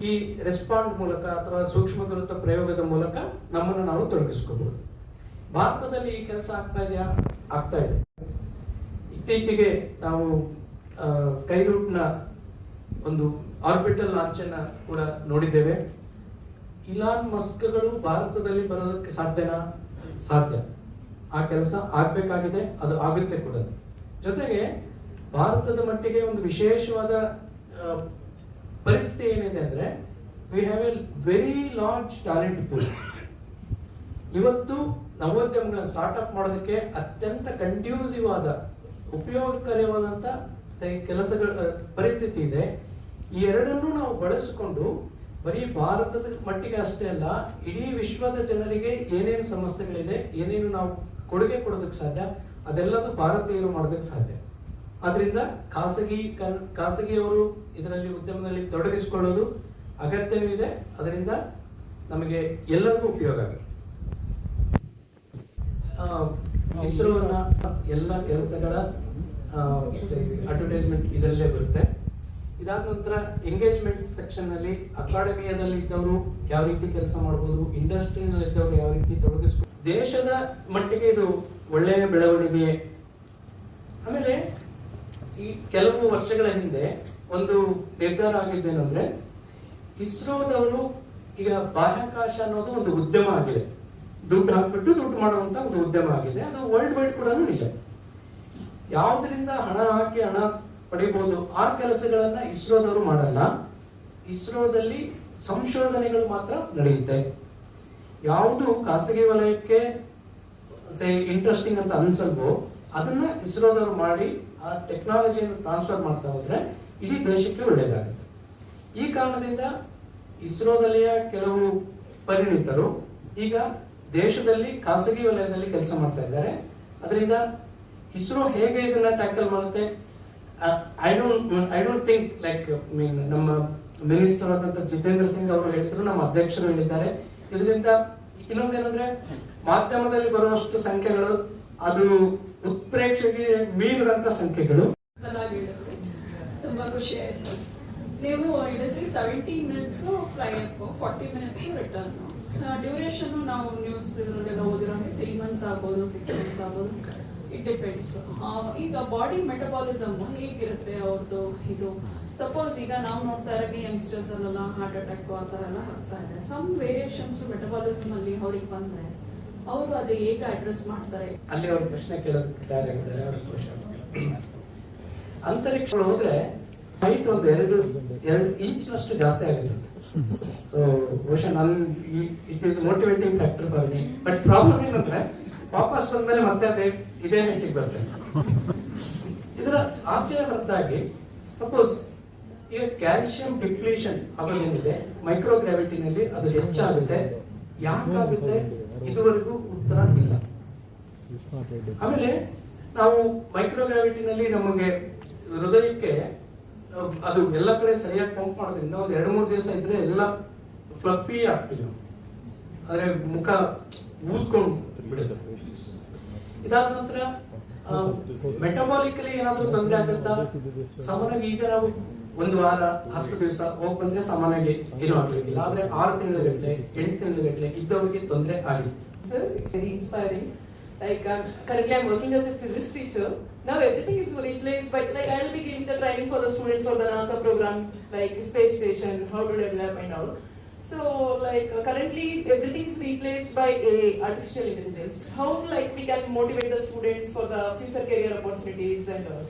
ಈ ರೆಸ್ಪಾಂಡ್ ಮೂಲಕ ಅಥವಾ ಸೂಕ್ಷ್ಮ ಗುರುತ್ವ ಪ್ರಯೋಗದ ಮೂಲಕ ನಮ್ಮನ್ನು ನಾವು ತೊಡಗಿಸ್ಕೋಬಹುದು. ಭಾರತದಲ್ಲಿ ಈ ಕೆಲಸ ಆಗ್ತಾ ಇದೆಯಾ? ಆಗ್ತಾ ಇದೆ. ಇತ್ತೀಚೆಗೆ ನಾವು ಸ್ಕೈ ರೂಟ್ ನ ಒಂದು ಆರ್ಬಿಟಲ್ ಲಾಂಚ್ ಅನ್ನ ಕೂಡ ನೋಡಿದ್ದೇವೆ. ಇಲಾನ್ ಮಸ್ಕ್ಗಳು ಭಾರತದಲ್ಲಿ ಬರೋದಕ್ಕೆ ಸಾಧ್ಯನಾ? ಸಾಧ್ಯ. ಆ ಕೆಲಸ ಆಗ್ಬೇಕಾಗಿದೆ, ಅದು ಆಗುತ್ತೆ ಕೂಡ. ಜೊತೆಗೆ ಭಾರತದ ಮಟ್ಟಿಗೆ ಒಂದು ವಿಶೇಷವಾದ ಪರಿಸ್ಥಿತಿ ಏನಿದೆ ಅಂದ್ರೆ, we have A very large talent pool. ಇವತ್ತು ನವೋದ್ಯಮಗಳನ್ನ ಸ್ಟಾರ್ಟ್ಅಪ್ ಮಾಡೋದಕ್ಕೆ ಅತ್ಯಂತ ಕಂಡ್ಯೂಸಿವ್ ಆದ, ಉಪಯೋಗಕಾರಿಯಾದಂತ ಕೆಲಸಗಳ ಪರಿಸ್ಥಿತಿ ಇದೆ. ಈ ಎರಡನ್ನೂ ನಾವು ಬಳಸಿಕೊಂಡು ಬರೀ ಭಾರತದ ಮಟ್ಟಿಗೆ ಅಷ್ಟೇ ಅಲ್ಲ, ಇಡೀ ವಿಶ್ವದ ಜನರಿಗೆ ಏನೇನು ಸಮಸ್ಯೆಗಳಿದೆ, ಏನೇನು ನಾವು ಕೊಡುಗೆ ಕೊಡೋದಕ್ಕೆ ಸಾಧ್ಯ, ಅದೆಲ್ಲದೂ ಭಾರತೀಯರು ಮಾಡೋದಕ್ಕೆ ಸಾಧ್ಯ. ಆದ್ರಿಂದ ಖಾಸಗಿಯವರು ಇದರಲ್ಲಿ ಉದ್ಯಮದಲ್ಲಿ ತೊಡಗಿಸಿಕೊಳ್ಳೋದು ಅಗತ್ಯವೂ ಇದೆ. ಅದರಿಂದ ನಮಗೆ ಎಲ್ಲರಿಗೂ ಉಪಯೋಗ ಆಗುತ್ತೆ. ಇಸ್ರೋನ ಎಲ್ಲ ಕೆಲಸಗಳ ಅಡ್ವರ್ಟೈಸ್ಮೆಂಟ್ ಇದರಲ್ಲೇ ಬರುತ್ತೆ. ಇದಾದ ನಂತರ ಎಂಗೇಜ್ಮೆಂಟ್ ಸೆಕ್ಷನ್ ನಲ್ಲಿ ಅಕಾಡೆಮಿಯಾದಲ್ಲಿ ಇದ್ದವರು ಯಾವ ರೀತಿ ಕೆಲಸ ಮಾಡಬಹುದು, ಇಂಡಸ್ಟ್ರಿನಲ್ಲಿ ಇದ್ದವರು ಯಾವ ರೀತಿ ತೊಡಗಿಸ್ಬೋದು, ದೇಶದ ಮಟ್ಟಿಗೆ ಇದು ಒಳ್ಳೆಯ ಬೆಳವಣಿಗೆ. ಆಮೇಲೆ ಈ ಕೆಲವು ವರ್ಷಗಳ ಹಿಂದೆ ಒಂದು ನಿರ್ಧಾರ ಆಗಿದ್ದೇನೆಂದ್ರೆ, ಇಸ್ರೋದವರು ಈಗ ಬಾಹ್ಯಾಕಾಶ ಅನ್ನೋದು ಒಂದು ಉದ್ಯಮ ಆಗಿದೆ. ದುಡ್ಡು ಹಾಕ್ಬಿಟ್ಟು ದುಡ್ಡು ಮಾಡುವಂತ ಒಂದು ಉದ್ಯಮ ಆಗಿದೆ. ಅದು ವರ್ಲ್ಡ್ ವೈಡ್ ಕೂಡ ನಿಜ. ಯಾವುದರಿಂದ ಹಣ ಹಾಕಿ ಹಣ ಪಡಿಬಹುದು ಆ ಕೆಲಸಗಳನ್ನ ಇಸ್ರೋದವರು ಮಾಡಲ್ಲ. ಇಸ್ರೋದಲ್ಲಿ ಸಂಶೋಧನೆಗಳು ಮಾತ್ರ ನಡೆಯುತ್ತೆ. ಯಾವುದು ಖಾಸಗಿ ವಲಯಕ್ಕೆ ಇಂಟ್ರೆಸ್ಟಿಂಗ್ ಅಂತ ಅನ್ಸಲ್ವೋ ಅದನ್ನ ಇಸ್ರೋದವರು ಮಾಡಿ ಆ ಟೆಕ್ನಾಲಜಿಯನ್ನು ಟ್ರಾನ್ಸ್ಫರ್ ಮಾಡ್ತಾ ಹೋದ್ರೆ ಇಡೀ ದೇಶಕ್ಕೆ ಒಳ್ಳೆಯದಾಗುತ್ತೆ. ಈ ಕಾರಣದಿಂದ ಇಸ್ರೋದಲ್ಲಿಯ ಕೆಲವು ಪರಿಣಿತರು ಈಗ ದೇಶದಲ್ಲಿ ಖಾಸಗಿ ವಲಯದಲ್ಲಿ ಕೆಲಸ ಮಾಡ್ತಾ ಇದ್ದಾರೆ. ಅದರಿಂದ ಇಸ್ರೋ ಹೇಗೆ ಇದನ್ನ ಟ್ಯಾಕಲ್ ಮಾಡುತ್ತೆ, ಐ ಡೋಂಟ್ ಥಿಂಕ್ ಲೈಕ್ ನಮ್ಮ ಮಿನಿಸ್ಟರ್ ಆದಂತ ಜಿತೇಂದ್ರ ಸಿಂಗ್ ಅವರು ಹೇಳಿದ್ರು, ನಮ್ಮ ಅಧ್ಯಕ್ಷರು ಹೇಳಿದ್ದಾರೆ. ಇದರಿಂದ ಇನ್ನೊಂದೇನಂದ್ರೆ, ಮಾಧ್ಯಮದಲ್ಲಿ ಬರುವಷ್ಟು ಸಂಖ್ಯೆಗಳು ಅದು ಉತ್ಪ್ರೇಕ್ಷೆಗೆ ಮೀರಿದಂತ ಸಂಖ್ಯೆಗಳು. ತುಂಬಾ ಖುಷಿ ಆಯ್ತು. ನೀವು ಹೇಳಿದ್ರಿ 17 minutes fly up, 40 minutes return. Duration ನಾವು ನ್ಯೂಸ್ ಓದಿರೋ 3 ಮಂತ್ಸ್ ಆಗ್ಬೋದು, 6 ಮಂತ್ಸ್ ಆಗ್ಬೋದು, ಇಟ್ ಡಿಪೆಂಡ್ಸ್. ಈಗ ಬಾಡಿ ಮೆಟಬಾಲಿಸಮ್ ಹೇಗಿರುತ್ತೆ ಅವ್ರದ್ದು? ಇದು ಸಪೋಸ್ ಈಗ ನಾವು ನೋಡ್ತಾ ಇರೋ ಯಂಗ್ಸ್ಟರ್ಸ್ ಅಲ್ಲೆಲ್ಲ ಹಾರ್ಟ್ ಅಟ್ಯಾಕ್ ಆ ಥರ ಎಲ್ಲ ಆಗ್ತಾ ಇದೆ. ಸಮ್ ವೇರಿಯೇಷನ್ಸ್ ಮೆಟಬಾಲಿಸಮ್ ಅಲ್ಲಿ ಅವ್ರಿಗೆ ಬಂದ್ರೆ ಅವರು ಅದು ಹೇಗೆ ಅಡ್ರೆಸ್ ಮಾಡ್ತಾರೆ? ಅಲ್ಲಿ ಅವ್ರ ಪ್ರಶ್ನೆ ಕೇಳೋದಕ್ಕೆ ಅಂತರಿಕ್ಷ ಹೋದ್ರೆ ಹೈಟ್ ಒಂದು 2 ಇಂಚ್ನಷ್ಟು ಜಾಸ್ತಿ ಆಗುತ್ತೆ. It is motivating factor for me. But problem ಏನಂದ್ರೆ, ವಾಪಸ್ ಬಂದ್ಮೇಲೆ ಮತ್ತೆ ಇದೇ ಹೈಟಿಗೆ ಬರ್ತದೆ. ಇದರ ಆಚೆ ಹೊರತಾಗಿ ಸಪೋಸ್ ಈಗ ಕ್ಯಾಲ್ಸಿಯಂ ಡಿಪ್ಲೀಷನ್ ಅವಲೇನಿದೆ, ಮೈಕ್ರೋ ಗ್ರಾವಿಟಿನಲ್ಲಿ ಅದು ಹೆಚ್ಚಾಗುತ್ತೆ. ಯಾಕಾಗುತ್ತೆ ಇದುವರೆಗೂ ಉತ್ತರ ಇಲ್ಲ. ಆಮೇಲೆ ನಾವು ಮೈಕ್ರೋ ಗ್ರಾವಿಟಿನಲ್ಲಿ ನಮಗೆ ಹೃದಯಕ್ಕೆ ಅದು ಎಲ್ಲ ಕಡೆ ಸರಿಯಾಗಿ ಪಂಪ್ ಮಾಡೋದ್ರಿಂದ ಒಂದು 2-3 ದಿವಸ ಇದ್ರೆ ಎಲ್ಲ ಫ್ಲಫಿ ಆಗ್ತೀವಿ, ಆದ್ರೆ ಮುಖ ಊದ್ಕೊಂಡು ಬಿಡುತ್ತೆ. ಇದಾದ ನಂತರ ಮೆಟಬಾಲಿಕಲಿ ಏನಾದ್ರು ತೊಂದರೆ ಆಗುತ್ತಾ? ಸಾಮಾನ್ಯವಾಗಿ ಈಗ ನಾವು ಒಂದು ವಾರ 10 ದಿವಸ ಹೋಗಿ ಬಂದ್ರೆ ಸಾಮಾನ್ಯವಾಗಿ ಏನು ಆಗ್ಲಿಕ್ಕಿಲ್ಲ. ಆದ್ರೆ 6 ತಿಂಗಳುಗಟ್ಟಲೆ 8 ತಿಂಗಳುಗಟ್ಟಲೆ ಇದ್ದವರಿಗೆ ತೊಂದರೆ ಆಗಿದೆ. Sir, it's very inspiring. Like currently I'm working as a physics teacher. Now everything is replaced by, like, I'll be giving the training for the students for the NASA program, like space station, how to develop and all. So like currently everything is replaced by AI, artificial intelligence. How like we can motivate the students for the future career opportunities and all.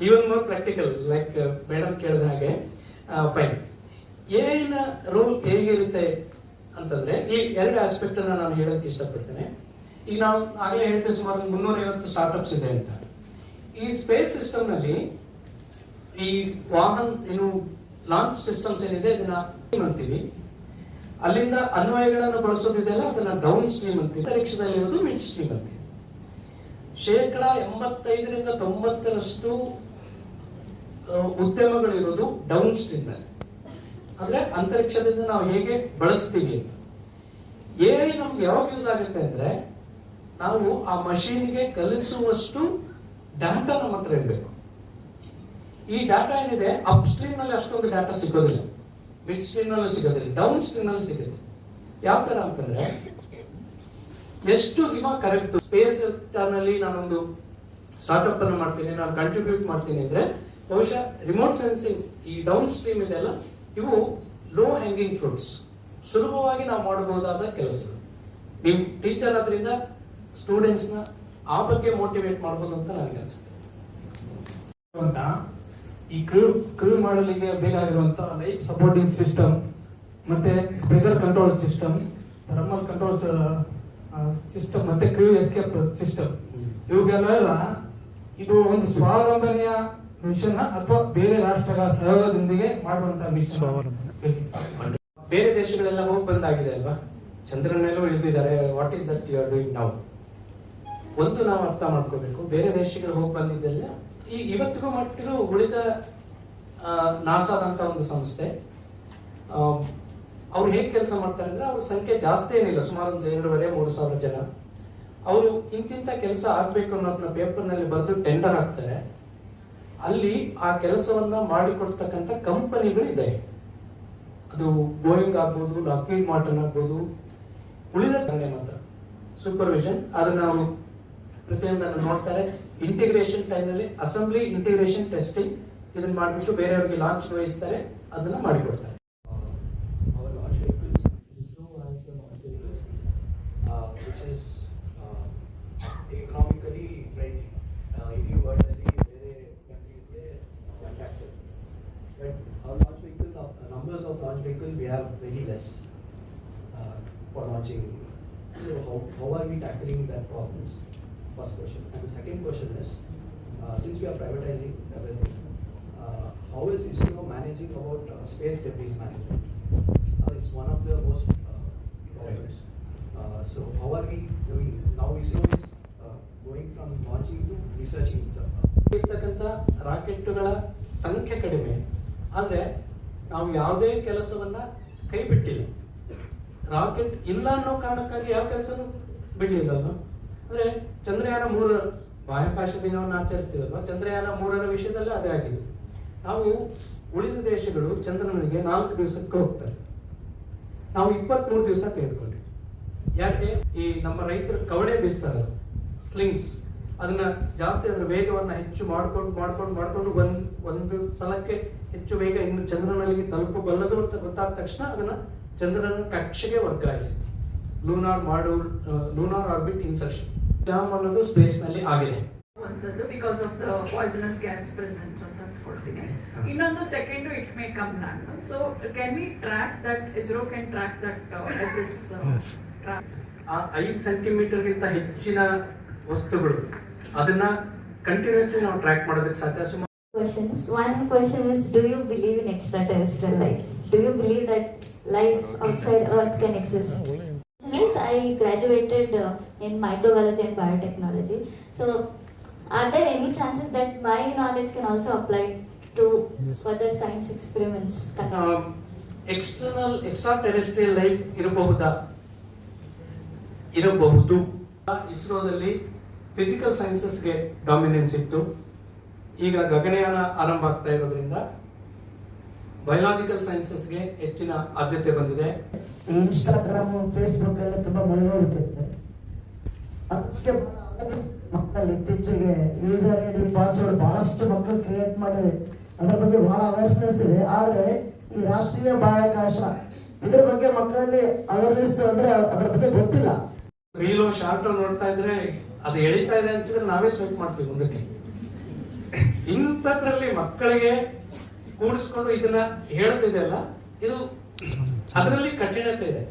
Even more practical, like madam ಕೇಳಿದ ಹಾಗೆ ಫೈನ್ AI ನ ರೋಲ್ ಹೇಗಿರುತ್ತೆ ಅಂತಂದ್ರೆ ಈ 2 ಆಸ್ಪೆಕ್ಟ್ ಅನ್ನ ನಾನು ಹೇಳಕ್ಕೆ ಇಷ್ಟಪಡ್ತೇನೆ. ಈಗ ನಾವು ಆಗಲೇ ಹೇಳ್ತೇವೆ ಸುಮಾರು 350 ಸ್ಟಾರ್ಟ್ಅಪ್ಸ್ ಇದೆ ಅಂತ. ಈ ಸ್ಪೇಸ್ ಸಿಸ್ಟಮ್ ನಲ್ಲಿ ಈ ಏನು ಲಾಂಚ್ ಸಿಸ್ಟಮ್ಸ್ ಏನಿದೆ ಅದನ್ನ ಅಂತೀವಿ. ಅಲ್ಲಿಂದ ಅನ್ವಯಗಳನ್ನು ಬಳಸೋದಿದೆಯಲ್ಲ ಅದನ್ನ ಡೌನ್ ಸ್ಟ್ರೀಮ್ ಅಂತೀವಿ. ಅಂತರಿಕ್ಷದಲ್ಲಿರೋದು ಮಿಡ್ ಸ್ಟ್ರೀಮ್ ಅಂತೀವಿ. 85% 90% ಉದ್ಯಮಗಳಿರೋದು ಡೌನ್ ಸ್ಟ್ರೀಮ್ ನಲ್ಲಿ, ಅಂದ್ರೆ ಅಂತರಿಕ್ಷದಿಂದ ನಾವು ಹೇಗೆ ಬಳಸ್ತೀವಿ ಅಂತ. AI ನಮ್ಗೆ ಯಾವಾಗ ಯೂಸ್ ಆಗುತ್ತೆ ಅಂದ್ರೆ ನಾವು ಆ ಮಷೀನ್ಗೆ ಕಲಿಸುವಷ್ಟು ಡಾಟಾ ನಮ್ಮ ಹತ್ರ ಇರಬೇಕು. ಈ ಡಾಟಾ ಏನಿದೆ ಅಪ್ ಸ್ಟ್ರೀಮ್ ನಲ್ಲಿ ಅಷ್ಟೊಂದು ಡಾಟಾ ಸಿಗೋದಿಲ್ಲ, ಮಿಡ್ ಸ್ಟ್ರೀಮ್ ನಲ್ಲೂ ಸಿಗೋದಿಲ್ಲ, ಡೌನ್ ಸ್ಟ್ರೀಮ್ ನಲ್ಲಿ ಸಿಗುತ್ತೆ. ಯಾವ ತರ ಅಂತಂದ್ರೆ ಎಷ್ಟು ಇವಾಗ ಕರೆಕ್ಟ್ ಸ್ಪೇಸ್ ನಲ್ಲಿ ನಾನೊಂದು ಸ್ಟಾರ್ಟ್ಅಪ್ ಅನ್ನು ಮಾಡ್ತೀನಿ, ನಾನು ಕಂಟ್ರಿಬ್ಯೂಟ್ ಮಾಡ್ತೀನಿ ಅಂದ್ರೆ ಬಹುಶಃ ರಿಮೋಟ್ ಸೆನ್ಸಿಂಗ್ ಈ ಡೌನ್ ಸ್ಟ್ರೀಮ್ ಇದೆಲ್ಲ ಇವು ಲೋ ಹ್ಯಾಂಗಿಂಗ್ ಫ್ರೂಟ್ಸ್, ಸುಲಭವಾಗಿ ನಾವು ಮಾಡಬಹುದಾದ ಕೆಲಸಗಳು. ನೀವು ಟೀಚರ್ ಆದ್ರಿಂದ ಸ್ಟೂಡೆಂಟ್ಸ್ ನ ಆ ಬಗ್ಗೆ ಮೋಟಿವೇಟ್ ಮಾಡಬಹುದು ಅಂತ ನನಗೆ ಅನ್ಸುತ್ತೆ. ಈ ಕ್ರೂ ಮಾಡಲಿಕ್ಕೆ ಬೇಕಾಗಿರುವಂತ ಲೈಫ್ ಸಪೋರ್ಟಿಂಗ್ ಸಿಸ್ಟಮ್, ಮತ್ತೆ pressure control system, thermal control system, ಮತ್ತೆ ಕ್ರೂ ಎಸ್ಕೇಪ್ ಸಿಸ್ಟಮ್, ಇವುಗಳೆಲ್ಲ ಇದು ಒಂದು ಸ್ವಾವಲಂಬನೆಯ ಮಿಷನ್ ಅಥವಾ ಬೇರೆ ರಾಷ್ಟ್ರಗಳ ಸಹಯೋಗದೊಂದಿಗೆ ಮಾಡುವಂತಹ ಮಿಷನ್. ಬೇರೆ ದೇಶಗಳೆಲ್ಲ ಹೋಗಿ ಬಂದಾಗಿದೆ ಅಲ್ವಾ, ಚಂದ್ರನ ಮೇಲೂ ಇಳಿದಿದ್ದಾರೆ. What is that you are doing now? ಒಂದು ನಾವು ಅರ್ಥ ಮಾಡ್ಕೋಬೇಕು, ಬೇರೆ ದೇಶಗಳು ಹೋಗಿ ಬಂದಿದ್ದೆಲ್ಲ ಈ ಇವತ್ತಿಗೂ ಮಟ್ಟಿಗೂ ಉಳಿದ ನಾಸಾದಂತ ಒಂದು ಸಂಸ್ಥೆ ಅವ್ರು ಹೇಗೆ ಕೆಲಸ ಮಾಡ್ತಾರೆ ಅಂದ್ರೆ ಅವ್ರ ಸಂಖ್ಯೆ ಜಾಸ್ತಿ ಏನಿಲ್ಲ, ಸುಮಾರು ಒಂದು 2,500-3,000 ಜನ. ಅವರು ಇಂತಿಂತ ಕೆಲಸ ಆಗ್ಬೇಕು ಅನ್ನೋದನ್ನ ಪೇಪರ್ ನಲ್ಲಿ ಬರೆದು ಟೆಂಡರ್ ಹಾಕ್ತಾರೆ. ಅಲ್ಲಿ ಆ ಕೆಲಸವನ್ನ ಮಾಡಿಕೊಡ್ತಕ್ಕಂಥ ಕಂಪನಿಗಳು ಇದೆ. ಅದು ಬೋಯಿಂಗ್ ಆಗ್ಬೋದು, ಲಾಕ್ಹೀಡ್ ಮಾರ್ಟಿನ್ ಆಗ್ಬೋದು. ಉಳಿದ ಮಾತ್ರ ಸೂಪರ್ವಿಷನ್ ಅದನ್ನ ಅವರು ಪ್ರತಿಯೊಂದನ್ನು ನೋಡ್ತಾರೆ. ಇಂಟಿಗ್ರೇಷನ್ ಟೈಮ್ ನಲ್ಲಿ ಅಸೆಂಬ್ಲಿ, ಇಂಟಿಗ್ರೇಷನ್, ಟೆಸ್ಟಿಂಗ್ ಇದನ್ನ ಮಾಡಿಬಿಟ್ಟು ಬೇರೆಯವರಿಗೆ ಲಾಂಚ್ ವಹಿಸ್ತಾರೆ, ಅದನ್ನ ಮಾಡಿಕೊಡ್ತಾರೆ. Which is economically friendly. If you were ಬೇರೆ countries contracted, but our launch vehicle, numbers of launch vehicles we have very less for launching. So how are we tackling that problem? First question. And the second question is, since we are privatizing everything, how is ISRO managing about space debris management? It's one of the most problems. So how are we doing now? ISRO is going from launching to researching. ಇರ್ತಕ್ಕಂಥ ರಾಕೆಟ್ಗಳ ಸಂಖ್ಯೆ ಕಡಿಮೆ, ಆದ್ರೆ ನಾವು ಯಾವುದೇ ಕೆಲಸವನ್ನ ಕೈ ಬಿಟ್ಟಿಲ್ಲ. ರಾಕೆಟ್ ಇಲ್ಲ ಅನ್ನೋ ಕಾರಣಕ್ಕಾಗಿ ಯಾವ ಕೆಲಸನೂ ಬಿಡ್ಲಿಲ್ಲ. ಅಂದ್ರೆ ಚಂದ್ರಯಾನ 3 ಬಾಹ್ಯಾಕಾಶ ದಿನವನ್ನು ಆಚರಿಸ್ತೀವಲ್ವಾ, ಚಂದ್ರಯಾನ 3ರ ವಿಷಯದಲ್ಲೇ ಅದೇ ಆಗಿದೆ. ನಾವು ಉಳಿದ ದೇಶಗಳು ಚಂದ್ರನಿಗೆ 4 ದಿವಸಕ್ಕೆ ಹೋಗ್ತಾರೆ, ನಾವು 23 ದಿವಸ ತೆಗೆದುಕೊಂಡ್ವಿ. ಯಾಕೆ? ಈ ನಮ್ಮ ರೈತರು ಕವಡೆ ಬೀಸ್ತಾರಲ್ಲ, ಸ್ಲಿಂಗ್ಸ್, ಅದನ್ನ ಜಾಸ್ತಿ ಅದರ ವೇಗವನ್ನ ಹೆಚ್ಚು ಮಾಡ್ಕೊಂಡು ಒಂದು ಸಲಕ್ಕೆ ಹೆಚ್ಚು ವೇಗ ಇನ್ನು ಚಂದ್ರನಲ್ಲಿ ತಲುಪಬಲ್ಲದು ಅಂತ ಗೊತ್ತಾದ ತಕ್ಷಣ ಅದನ್ನ ಚಂದ್ರನ ಕಕ್ಷೆಗೆ ವರ್ಗಾಯಿಸಿದ್ರು. ಲೂನಾರ್ ಆರ್ಬಿಟ್ ಇನ್ಸರ್ಷನ್ ಜಾಮ್ ಅನ್ನೋದು ಸ್ಪೇಸ್ ನಲ್ಲಿ ಆಗಿದೆ. Because of the poisonous gas presence ಅಂತ ಕೊಡ್ತೀನಿ. ಇನ್ನೊಂದು second it may come land. So can we track that, ISRO can track that this ಆ 5 ಸೆಂಟಿಮೀಟರ್ ಗಿಂತ ಹೆಚ್ಚಿನ ವಸ್ತುಗಳು ಅದನ್ನ ಕಂಟಿನ್ಯೂಸ್ಲಿ ನಾವು ಟ್ರ್ಯಾಕ್ ಮಾಡೋದಕ್ಕೆ ಸಾಧ್ಯ. Questions. One question is, do you believe in extraterrestrial life? Do you believe that life outside Earth can exist? Yes, I graduated in microbiology and biotechnology. So, are there any chances that my knowledge can also apply to further science experiments? Extraterrestrial life ಇರಬಹುದು. ಇಸ್ರೋದಲ್ಲಿ ಫಿಸಿಕಲ್ ಸೈನ್ಸಸ್ಗೆ ಡಾಮಿನೆನ್ಸ್ ಇತ್ತು. ಈಗ ಗಗನಯಾನ ಆರಂಭ ಆಗ್ತಾ ಇರೋದ್ರಿಂದ ಬಯೋಲಾಜಿಕಲ್ ಸೈನ್ಸಸ್ಗೆ ಹೆಚ್ಚಿನ ಆದ್ಯತೆ ಬಂದಿದೆ. ಇನ್ಸ್ಟಾಗ್ರಾಮ್ ಫೇಸ್ಬುಕ್ ಎಲ್ಲ ತುಂಬಾ ಮುಳುಗೋಗ್ಬಿಟ್ಟಿರುತ್ತೆ. ಅದಕ್ಕೆ ಮಕ್ಕಳಲ್ಲಿ ಇತ್ತೀಚೆಗೆ ಯೂಸರ್ ಐಡಿ ಪಾಸ್ವರ್ಡ್ ಬಹಳಷ್ಟು ಮಕ್ಕಳು ಕ್ರಿಯೇಟ್ ಮಾಡಿ ಅದ್ರ ಬಗ್ಗೆ ಬಹಳ ಅವೇರ್ನೆಸ್ ಇದೆ. ಆದ್ರೆ ಈ ರಾಷ್ಟ್ರೀಯ ಬಾಹ್ಯಾಕಾಶ ಇದ್ರ ಬಗ್ಗೆ ಮಕ್ಕಳಲ್ಲಿ ಅವೇರ್ನೆಸ್ ಅಂದ್ರೆ ಅದ್ರ ಬಗ್ಗೆ ಗೊತ್ತಿಲ್ಲ. ರೀಲು ಶಾರ್ಟ್ ನೋಡ್ತಾ ಇದ್ರೆ ಅದು ಎಳಿತಾ ಇದೆ ಅನ್ಸಿದ್ರೆ ನಾವೇ ಸ್ವೈಪ್ ಮಾಡ್ತೀವಿ ಮುಂದಕ್ಕೆ. ಇಂಥದ್ರಲ್ಲಿ ಮಕ್ಕಳಿಗೆ ಕೂಡಿಸ್ಕೊಂಡು ಇದನ್ನ ಹೇಳ್ತಿದೆಯಲ್ಲ, ಇದು ಅದರಲ್ಲಿ ಕಠಿಣತೆ ಇದೆ.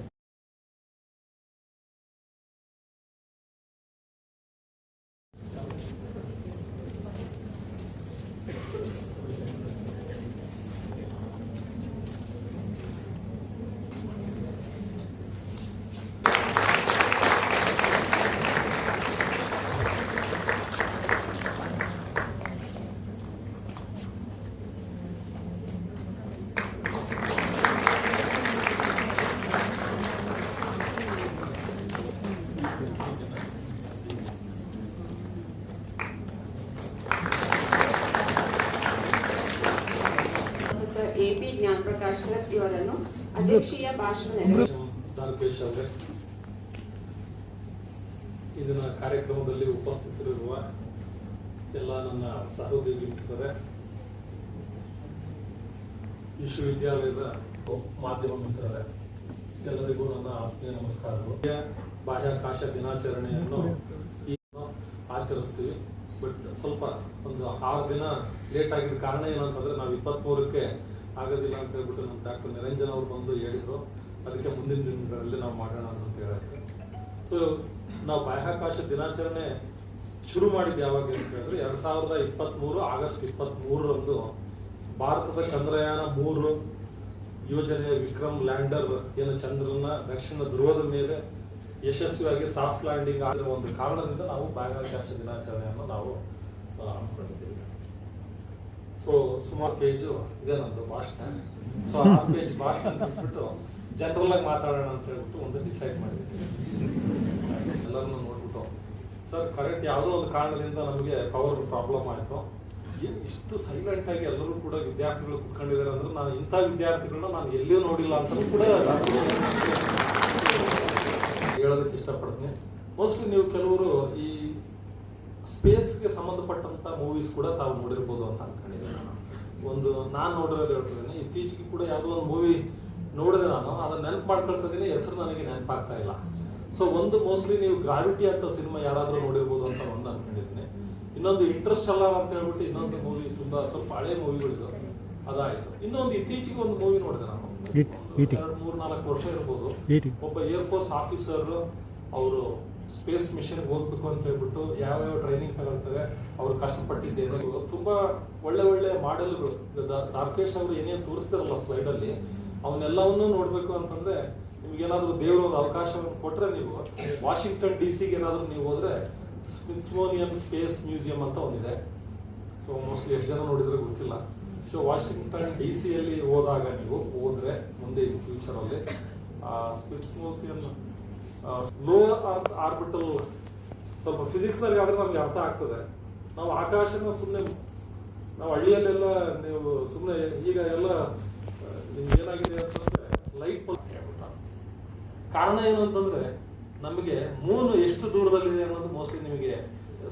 AP ಜ್ಞಾನ ಪ್ರಕಾಶ್ ಸರ್ ಇವರನ್ನು ಅಧ್ಯಕ್ಷೀಯ ಭಾಷಣ ದಾನಕೇಶ್ ಅವರೇ, ಇದನ್ನ ಕಾರ್ಯಕ್ರಮದಲ್ಲಿ ಉಪಸ್ಥಿತರಿರುವ ಎಲ್ಲ ನನ್ನ ಸಹೋದ್ಯೋಗಿ ಮಿತ್ರರೇ, ವಿಶ್ವವಿದ್ಯಾಲಯದ ಮಾಧ್ಯಮ ಮಿತ್ರರೇ, ಎಲ್ಲರಿಗೂ ನನ್ನ ಆತ್ಮೀಯ ನಮಸ್ಕಾರಗಳು. ಬಾಹ್ಯಾಕಾಶ ದಿನಾಚರಣೆಯನ್ನು ಆಚರಿಸ್ತೀವಿ. ಬಟ್ ಸ್ವಲ್ಪ ಒಂದು 6 ದಿನ ಲೇಟ್ ಆಗಿದ್ದ ಕಾರಣ ಏನಂತಂದ್ರೆ ನಾವು 23ಕ್ಕೆ ಆಗೋದಿಲ್ಲ ಅಂತ ಹೇಳ್ಬಿಟ್ಟು ನಮ್ಮ ಡಾಕ್ಟರ್ ನಿರಂಜನ್ ಅವರು ಬಂದು ಹೇಳಿದ್ರು. ಅದಕ್ಕೆ ಮುಂದಿನ ದಿನಗಳಲ್ಲಿ ನಾವು ಮಾಡೋಣ ಅಂತ ಹೇಳಿದ್ರು. ಸೊ ನಾವು ಬಾಹ್ಯಾಕಾಶ ದಿನಾಚರಣೆ ಶುರು ಮಾಡಿದ್ದು ಯಾವಾಗ ಅಂತ ಹೇಳಿದ್ರೆ 2023 ಆಗಸ್ಟ್ 23ರಂದು ಭಾರತದ ಚಂದ್ರಯಾನ 3 ಯೋಜನೆಯ ವಿಕ್ರಮ್ ಲ್ಯಾಂಡರ್ ಏನು ಚಂದ್ರನ ದಕ್ಷಿಣ ಧ್ರುವದ ಮೇಲೆ ಯಶಸ್ವಿಯಾಗಿ ಸಾಫ್ಟ್ ಲ್ಯಾಂಡಿಂಗ್ ಆಗಿರುವ ಒಂದು ಕಾರಣದಿಂದ ನಾವು ಬಾಹ್ಯಾಕಾಶ ದಿನಾಚರಣೆಯನ್ನು ನಾವು ಹಮ್ಮಿಕೊಂಡಿದ್ದೇವೆ. ಸೊ ಸುಮಾರು ಪೇಜು ಇದೆ ನಂದು ಭಾಷಣ. ಸೊ 6 ಪೇಜ್ ಭಾಷಣ ಬಿಟ್ಬಿಟ್ಟು ಜನರಲ್ ಆಗಿ ಮಾತಾಡೋಣ ಅಂತ ಹೇಳ್ಬಿಟ್ಟು ಒಂದು ಡಿಸೈಡ್ ಮಾಡಿದ್ದೀವಿ. ಎಲ್ಲರನ್ನು ನೋಡ್ಬಿಟ್ಟು ಸರ್ ಕರೆಕ್ಟ್ ಯಾವುದೋ ಒಂದು ಕಾರಣದಿಂದ ನಮಗೆ ಪವರ್ ಪ್ರಾಬ್ಲಮ್ ಆಯಿತು. ಇಷ್ಟು ಸೈಲೆಂಟ್ ಆಗಿ ಎಲ್ಲರೂ ಕೂಡ ವಿದ್ಯಾರ್ಥಿಗಳು ಕುತ್ಕೊಂಡಿದ್ದಾರೆ ಅಂದ್ರೆ ನಾನು ಇಂಥ ವಿದ್ಯಾರ್ಥಿಗಳನ್ನ ನಾನು ಎಲ್ಲಿಯೂ ನೋಡಿಲ್ಲ ಅಂತಲೂ ಕೂಡ ಹೇಳೋದಕ್ಕೆ ಇಷ್ಟಪಡ್ತೀನಿ. ಮೋಸ್ಟ್ಲಿ ನೀವು ಕೆಲವರು ಈ ಸ್ಪೇಸ್ಗೆ ಸಂಬಂಧಪಟ್ಟಂತ ಮೂವೀಸ್ ಕೂಡ ತಾವು ನೋಡಿರ್ಬೋದು ಅಂತ ಅನ್ಕೊಂಡಿದ್ದೀನಿ. ಒಂದು ನಾನು ನೋಡಿರೋದು ಹೇಳ್ತಿದ್ದೀನಿ, ಇತ್ತೀಚೆಗೆ ಕೂಡ ಯಾವುದೋ ಒಂದು ಮೂವಿ ನೋಡಿದೆ, ನಾನು ಅದನ್ನ ನೆನಪು ಮಾಡ್ಕೊಳ್ತಿದ್ದೀನಿ, ಹೆಸರು ನನಗೆ ನೆನಪಾಗ್ತಾ ಇಲ್ಲ. ಸೊ ಒಂದು ಮೋಸ್ಟ್ಲಿ ನೀವು ಗ್ರಾವಿಟಿ ಅಂತ ಸಿನಿಮಾ ಯಾರಾದ್ರೂ ನೋಡಿರ್ಬೋದು ಅಂತ ಒಂದು ಅನ್ಕೊಂಡಿದ್ದೀನಿ. ಇನ್ನೊಂದು ಇಂಟರ್ಸ್ಟೆಲ್ಲರ್ ಅಂತ ಹೇಳ್ಬಿಟ್ಟು ಇನ್ನೊಂದು ಮೂವಿ, ತುಂಬಾ ಸ್ವಲ್ಪ ಹಳೆ ಮೂವಿಗಳಿದು, ಅದಾಯ್ತು. ಇನ್ನೊಂದು ಇತ್ತೀಚೆಗೆ ಒಂದು ಮೂವಿ ನೋಡಿದೆ ನಾನು, 2-3-4 ವರ್ಷ ಇರ್ಬೋದು. ಒಬ್ಬ ಏರ್ಫೋರ್ಸ್ ಆಫೀಸರ್ ಅವರು ಸ್ಪೇಸ್ ಮಿಷನ್ ಹೋಗ್ಬೇಕು ಅಂತ ಹೇಳ್ಬಿಟ್ಟು ಯಾವ್ಯಾವ ಟ್ರೈನಿಂಗ್ ತಗೊಳ್ತಾರೆ, ಅವ್ರು ಕಷ್ಟಪಟ್ಟಿದ್ದೇನೆ. ತುಂಬಾ ಒಳ್ಳೆ ಒಳ್ಳೆ ಮಾಡೆಲ್ಗಳು ದಾರ್ಕೇಶ್ ಅವರು ಏನೇನು ತೋರಿಸ್ತಾರಲ್ಲ ಸ್ಲೈಡ್ ಅಲ್ಲಿ, ಅವನ್ನೆಲ್ಲವನ್ನೂ ನೋಡ್ಬೇಕು ಅಂತಂದ್ರೆ ನಿಮ್ಗೆ ಏನಾದ್ರು ದೇವರು ಒಂದು ಅವಕಾಶವನ್ನು ಕೊಟ್ರೆ ನೀವು ವಾಷಿಂಗ್ಟನ್ DC ಏನಾದ್ರು ನೀವು ಹೋದ್ರೆ ಸ್ಮಿತ್ಸೋನಿಯನ್ ಸ್ಪೇಸ್ ಮ್ಯೂಸಿಯಂ ಅಂತ ಒಂದಿದೆ. ಸೊ ಮೋಸ್ಟ್ಲಿ ಎಷ್ಟು ಜನ ನೋಡಿದ್ರೆ ಗೊತ್ತಿಲ್ಲ. ಸೊ ವಾಷಿಂಗ್ಟನ್ DC ಯಲ್ಲಿ ಹೋದಾಗ ನೀವು ಹೋದ್ರೆ ಮುಂದೆ ಫ್ಯೂಚರ್ ಅಲ್ಲಿ ಸ್ಮಿತ್ಸೋನಿಯನ್ ಲೋ ಅರ್ತ್ ಆರ್ಬಿಟಲ್, ಸ್ವಲ್ಪ ಫಿಸಿಕ್ಸ್ ನಲ್ಲಿ ಆದ್ರೆ ನಮ್ಗೆ ಅರ್ಥ ಆಗ್ತದೆ. ನಾವು ಆಕಾಶನ ಸುಮ್ಮನೆ ನಾವು ಹಳ್ಳಿಯಲ್ಲೆಲ್ಲ ನೀವು ಸುಮ್ಮನೆ ಈಗ ಎಲ್ಲ ನಿಮ್ಗೆ ಏನಾಗಿದೆ ಅಂತಂದ್ರೆ ಲೈಟ್ ಕಾರಣ ಏನು ಅಂತಂದ್ರೆ ನಮಗೆ ಮೂನ್ ಎಷ್ಟು ದೂರದಲ್ಲಿದೆ ಅನ್ನೋದು ಮೋಸ್ಟ್ಲಿ ನಿಮಗೆ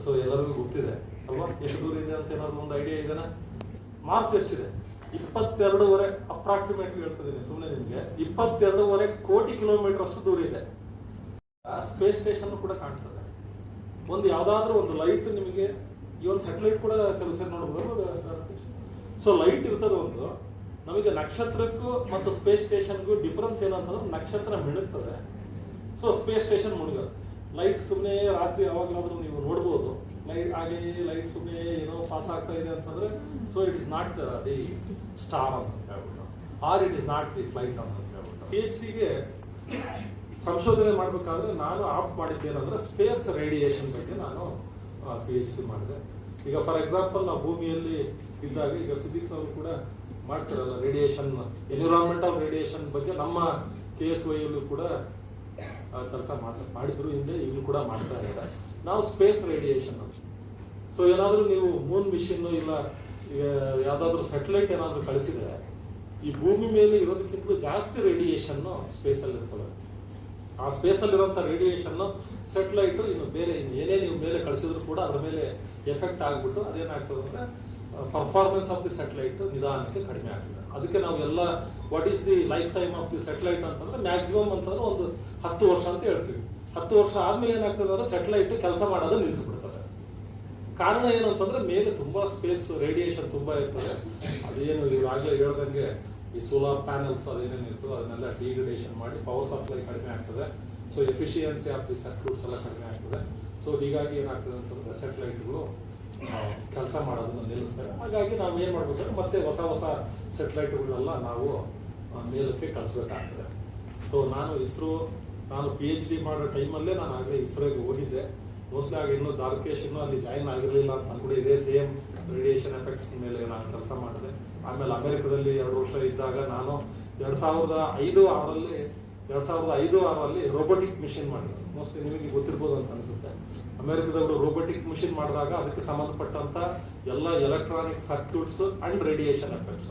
ಸೊ ಎಲ್ಲರಿಗೂ ಗೊತ್ತಿದೆ ಅಲ್ವಾ? ಎಷ್ಟು ದೂರ ಇದೆ ಅಂತ ಏನಾದ್ರು ಒಂದು ಐಡಿಯಾ ಇದೆನಾ? ಮಾರ್ಸ್ ಎಷ್ಟಿದೆ? 22.5 ಅಪ್ರಾಕ್ಸಿಮೇಟ್ಲಿ ಹೇಳ್ತಿದ್ದೀನಿ ಸುಮ್ಮನೆ ನಿಮ್ಗೆ, 22.5 ಕೋಟಿ ಕಿಲೋಮೀಟರ್ ಅಷ್ಟು ದೂರ ಇದೆ. ಸ್ಪೇಸ್ ಸ್ಟೇಷನ್ ಕೂಡ ಕಾಣ್ತದೆ. ಒಂದು ಯಾವ್ದಾದ್ರು ಒಂದು ಲೈಟ್ ನಿಮಗೆ, ಈ ಒಂದು ಸ್ಯಾಟಲೈಟ್ ಕೂಡ ಕೆಲಸ ನೋಡ್ಬೋದು. ಸೊ ಲೈಟ್ ಇರ್ತದೆ ಒಂದು. ನಮಗೆ ನಕ್ಷತ್ರಕ್ಕೂ ಮತ್ತು ಸ್ಪೇಸ್ ಸ್ಟೇಷನ್ಗೂ ಡಿಫರೆನ್ಸ್ ಏನಂತಂದ್ರೆ ನಕ್ಷತ್ರ ಮಿಣುತ್ತದೆ, ಸೊ ಸ್ಪೇಸ್ ಸ್ಟೇಷನ್ ಮುಳುಗೋದು. ಲೈಟ್ ಸುಮ್ಮನೆ ರಾತ್ರಿ ಯಾವಾಗಲಾದ್ರೂ ನೀವು ನೋಡ್ಬೋದು, ಲೈಟ್ ಹಾಗೆ ಲೈಟ್ ಸುಮ್ಮನೆ ಏನೋ ಪಾಸ್ ಆಗ್ತಾ ಇದೆ ಅಂತಂದ್ರೆ so it is not the star ಅಂತ ಹೇಳ್ಬಿಟ್ಟು, or it is not the flight ಅಂತ ಹೇಳ್ಬಿಟ್ಟು. PhD ಗೆ ಸಂಶೋಧನೆ ಮಾಡ್ಬೇಕಾದ್ರೆ ನಾನು ಆಫ್ ಮಾಡಿದ್ದೇನಂದ್ರೆ ಸ್ಪೇಸ್ ರೇಡಿಯೇಷನ್ ಬಗ್ಗೆ ನಾನು PhD ಮಾಡಿದೆ. ಈಗ ಫಾರ್ ಎಕ್ಸಾಂಪಲ್ ನಾವು ಭೂಮಿಯಲ್ಲಿ ಇದ್ದಾಗ ಈಗ ಫಿಸಿಕ್ಸ್ ಅವರು ಕೂಡ ಮಾಡ್ತಾರಲ್ಲ ರೇಡಿಯೇಷನ್, ಎನ್ವಿರಾನ್ಮೆಂಟಲ್ ರೇಡಿಯೇಷನ್ ಬಗ್ಗೆ ನಮ್ಮ KSY ಯಲ್ಲೂ ಕೂಡ ಕೆಲಸ ಮಾಡಿದ್ರು ಹಿಂದೆ, ಈಗಲೂ ಕೂಡ ಮಾಡ್ತಾ ಇದ್ದಾರೆ. ನಾವು ಸ್ಪೇಸ್ ರೇಡಿಯೇಷನ್. ಸೊ ಏನಾದ್ರೂ ನೀವು ಮೂನ್ ಮಿಷನ್ ಇಲ್ಲ ಯಾವ್ದಾದ್ರು ಸ್ಯಾಟಲೈಟ್ ಏನಾದ್ರು ಕಳಿಸಿದ್ರೆ ಈ ಭೂಮಿ ಮೇಲೆ ಇರೋದಕ್ಕಿಂತಲೂ ಜಾಸ್ತಿ ರೇಡಿಯೇಷನ್ ಸ್ಪೇಸ್ ಅಲ್ಲಿ ಇರ್ತದೆ. ಆ ಸ್ಪೇಸ್ ಅಲ್ಲಿರುವಂತ ರೇಡಿಯೇಷನ್ ಸೆಟಲೈಟ್ ಇನ್ನು ಬೇರೆ ಏನೇ ನೀವು ಮೇಲೆ ಕಳಿಸಿದ್ರು ಕೂಡ ಅದ್ರ ಮೇಲೆ ಎಫೆಕ್ಟ್ ಆಗ್ಬಿಟ್ಟು ಅದೇನಾಗ್ತದೆ ಅಂದ್ರೆ ಪರ್ಫಾರ್ಮೆನ್ಸ್ ಆಫ್ ದಿ ಸ್ಯಾಟಲೈಟ್ ನಿಧಾನಕ್ಕೆ ಕಡಿಮೆ ಆಗ್ತದೆ. ಅದಕ್ಕೆ ನಾವು ಎಲ್ಲ what is the life time of the satellite ಅಂತಂದ್ರೆ ಮ್ಯಾಕ್ಸಿಮಮ್ ಅಂತಂದ್ರೆ ಒಂದು 10 ವರ್ಷ ಅಂತ ಹೇಳ್ತೀವಿ. 10 ವರ್ಷ ಆದ್ಮೇಲೆ ಏನಾಗ್ತದೆ ಅಂದ್ರೆ ಸ್ಯಾಟಲೈಟ್ ಕೆಲಸ ಮಾಡೋದು ನಿಲ್ಲಿಸ್ಬಿಡ್ತದೆ. ಕಾರಣ ಏನು ಅಂತಂದ್ರೆ ಮೇಲೆ ತುಂಬಾ ಸ್ಪೇಸ್ ರೇಡಿಯೇಷನ್ ತುಂಬಾ ಇರ್ತದೆ. ಅದೇನು ಈಗಾಗಲೇ ಹೇಳ್ದಂಗೆ ಈ ಸೋಲಾರ್ ಪ್ಯಾನಲ್ಸ್ ಅದೇನೇನು ಇರ್ತದೆ ಅದನ್ನೆಲ್ಲ ಡಿಗ್ರೇಡೇಷನ್ ಮಾಡಿ ಪವರ್ ಸಪ್ಲೈ ಕಡಿಮೆ ಆಗ್ತದೆ. So efficiency of the circuits ಎಲ್ಲ ಕಡಿಮೆ ಆಗ್ತದೆ. ಸೊ ಹೀಗಾಗಿ ಏನಾಗ್ತದೆ ಅಂತಂದ್ರೆ ಸ್ಯಾಟಲೈಟ್ಗಳು ಕೆಲಸ ಮಾಡೋದನ್ನ ನಿಲ್ಲಿಸ್ತವೆ. ಹಾಗಾಗಿ ನಾವು ಏನ್ ಮಾಡ್ಬೇಕಂದ್ರೆ ಮತ್ತೆ ಹೊಸ ಸ್ಯಾಟಲೈಟ್ಗಳನ್ನೆಲ್ಲ ನಾವು ಮೇಲಕ್ಕೆ ಕಳಿಸ್ಬೇಕಾಗ್ತದೆ. ಸೊ ನಾನು PhD ಮಾಡೋ ಟೈಮಲ್ಲೇ ನಾನು ಆಗಲೇ ಇಸ್ರೋಗೆ ಹೋಗಿದ್ದೆ. ಮೋಸ್ಟ್ಲಿ ಆಗ ಇನ್ನೂ ದ್ವಾರಕೇಶ್ ಅಲ್ಲಿ ಜಾಯಿನ್ ಆಗಿರಲಿಲ್ಲ ಅಂತ ಅನ್ಕೊಂಡಿದ್ದೆ. ಸೇಮ್ ರೇಡಿಯೇಷನ್ ಎಫೆಕ್ಟ್ಸ್ ಮೇಲೆ ನಾನು ಕೆಲಸ ಮಾಡಿದೆ. ಆಮೇಲೆ ಅಮೆರಿಕದಲ್ಲಿ 2 ವರ್ಷ ಇದ್ದಾಗ ನಾನು 2005-6ರಲ್ಲಿ ರೋಬೋಟಿಕ್ ಮಿಷಿನ್ ಮಾಡಿದೆ. ಮೋಸ್ಟ್ಲಿ ನಿಮಗೆ ಗೊತ್ತಿರ್ಬೋದು ಅಂತ ಅನ್ಸುತ್ತೆ. ಅಮೆರಿಕದವರು ರೋಬೋಟಿಕ್ ಮಿಷಿನ್ ಮಾಡಿದಾಗ ಅದಕ್ಕೆ ಸಂಬಂಧಪಟ್ಟಂತ ಎಲ್ಲ electronic circuits and radiation effects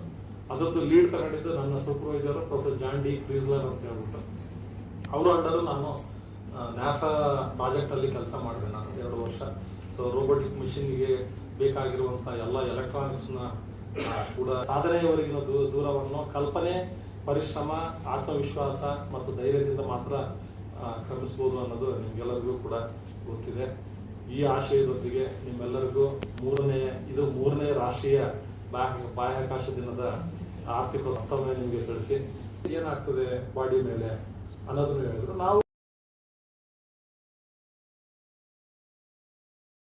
ಅದರದ್ದು ಲೀಡ್ ತಗೊಂಡಿದ್ದು ನನ್ನ ಸೂಪರ್ವೈಸರ್ ಪ್ರೊಫೆಸರ್ ಜಾನ್ ಡಿ ಕ್ರೀಸ್ಲರ್ ಅಂತ ಹೇಳ್ಬಿಟ್ಟು. ಅವರು ಅಂಡರು ನಾನು ನಾಸಾ ಪ್ರಾಜೆಕ್ಟ್ ಅಲ್ಲಿ ಕೆಲಸ ಮಾಡಿದೆ ನಾನು 2 ವರ್ಷ. ಸೊ ರೋಬೋಟಿಕ್ ಮಿಷಿನ್ಗೆ ಬೇಕಾಗಿರುವಂತಹ ಎಲ್ಲ ಎಲೆಕ್ಟ್ರಾನಿಕ್ಸ್ ನ ಕೂಡ ಸಾಧನೆಯವರೆಗಿನ ದೂರವನ್ನು ಕಲ್ಪನೆ, ಪರಿಶ್ರಮ, ಆತ್ಮವಿಶ್ವಾಸ ಮತ್ತು ಧೈರ್ಯದಿಂದ ಮಾತ್ರ ಕ್ರಮಿಸಬಹುದು ಅನ್ನೋದು ನಿಮ್ಗೆಲ್ಲರಿಗೂ ಕೂಡ ಗೊತ್ತಿದೆ. ಈ ಆಶಯದೊಂದಿಗೆ ನಿಮ್ಮೆಲ್ಲರಿಗೂ ಮೂರನೇ ರಾಷ್ಟ್ರೀಯ ಬಾಹ್ಯಾಕಾಶ ದಿನದ ಆರ್ಥಿಕ ಮತ್ತೊಮ್ಮೆ ನಿಮಗೆ ತಿಳಿಸಿ ಏನಾಗ್ತದೆ ಬಾಡಿ ಮೇಲೆ ಅನ್ನೋದನ್ನು ಹೇಳಿದ್ರು. ನಾವು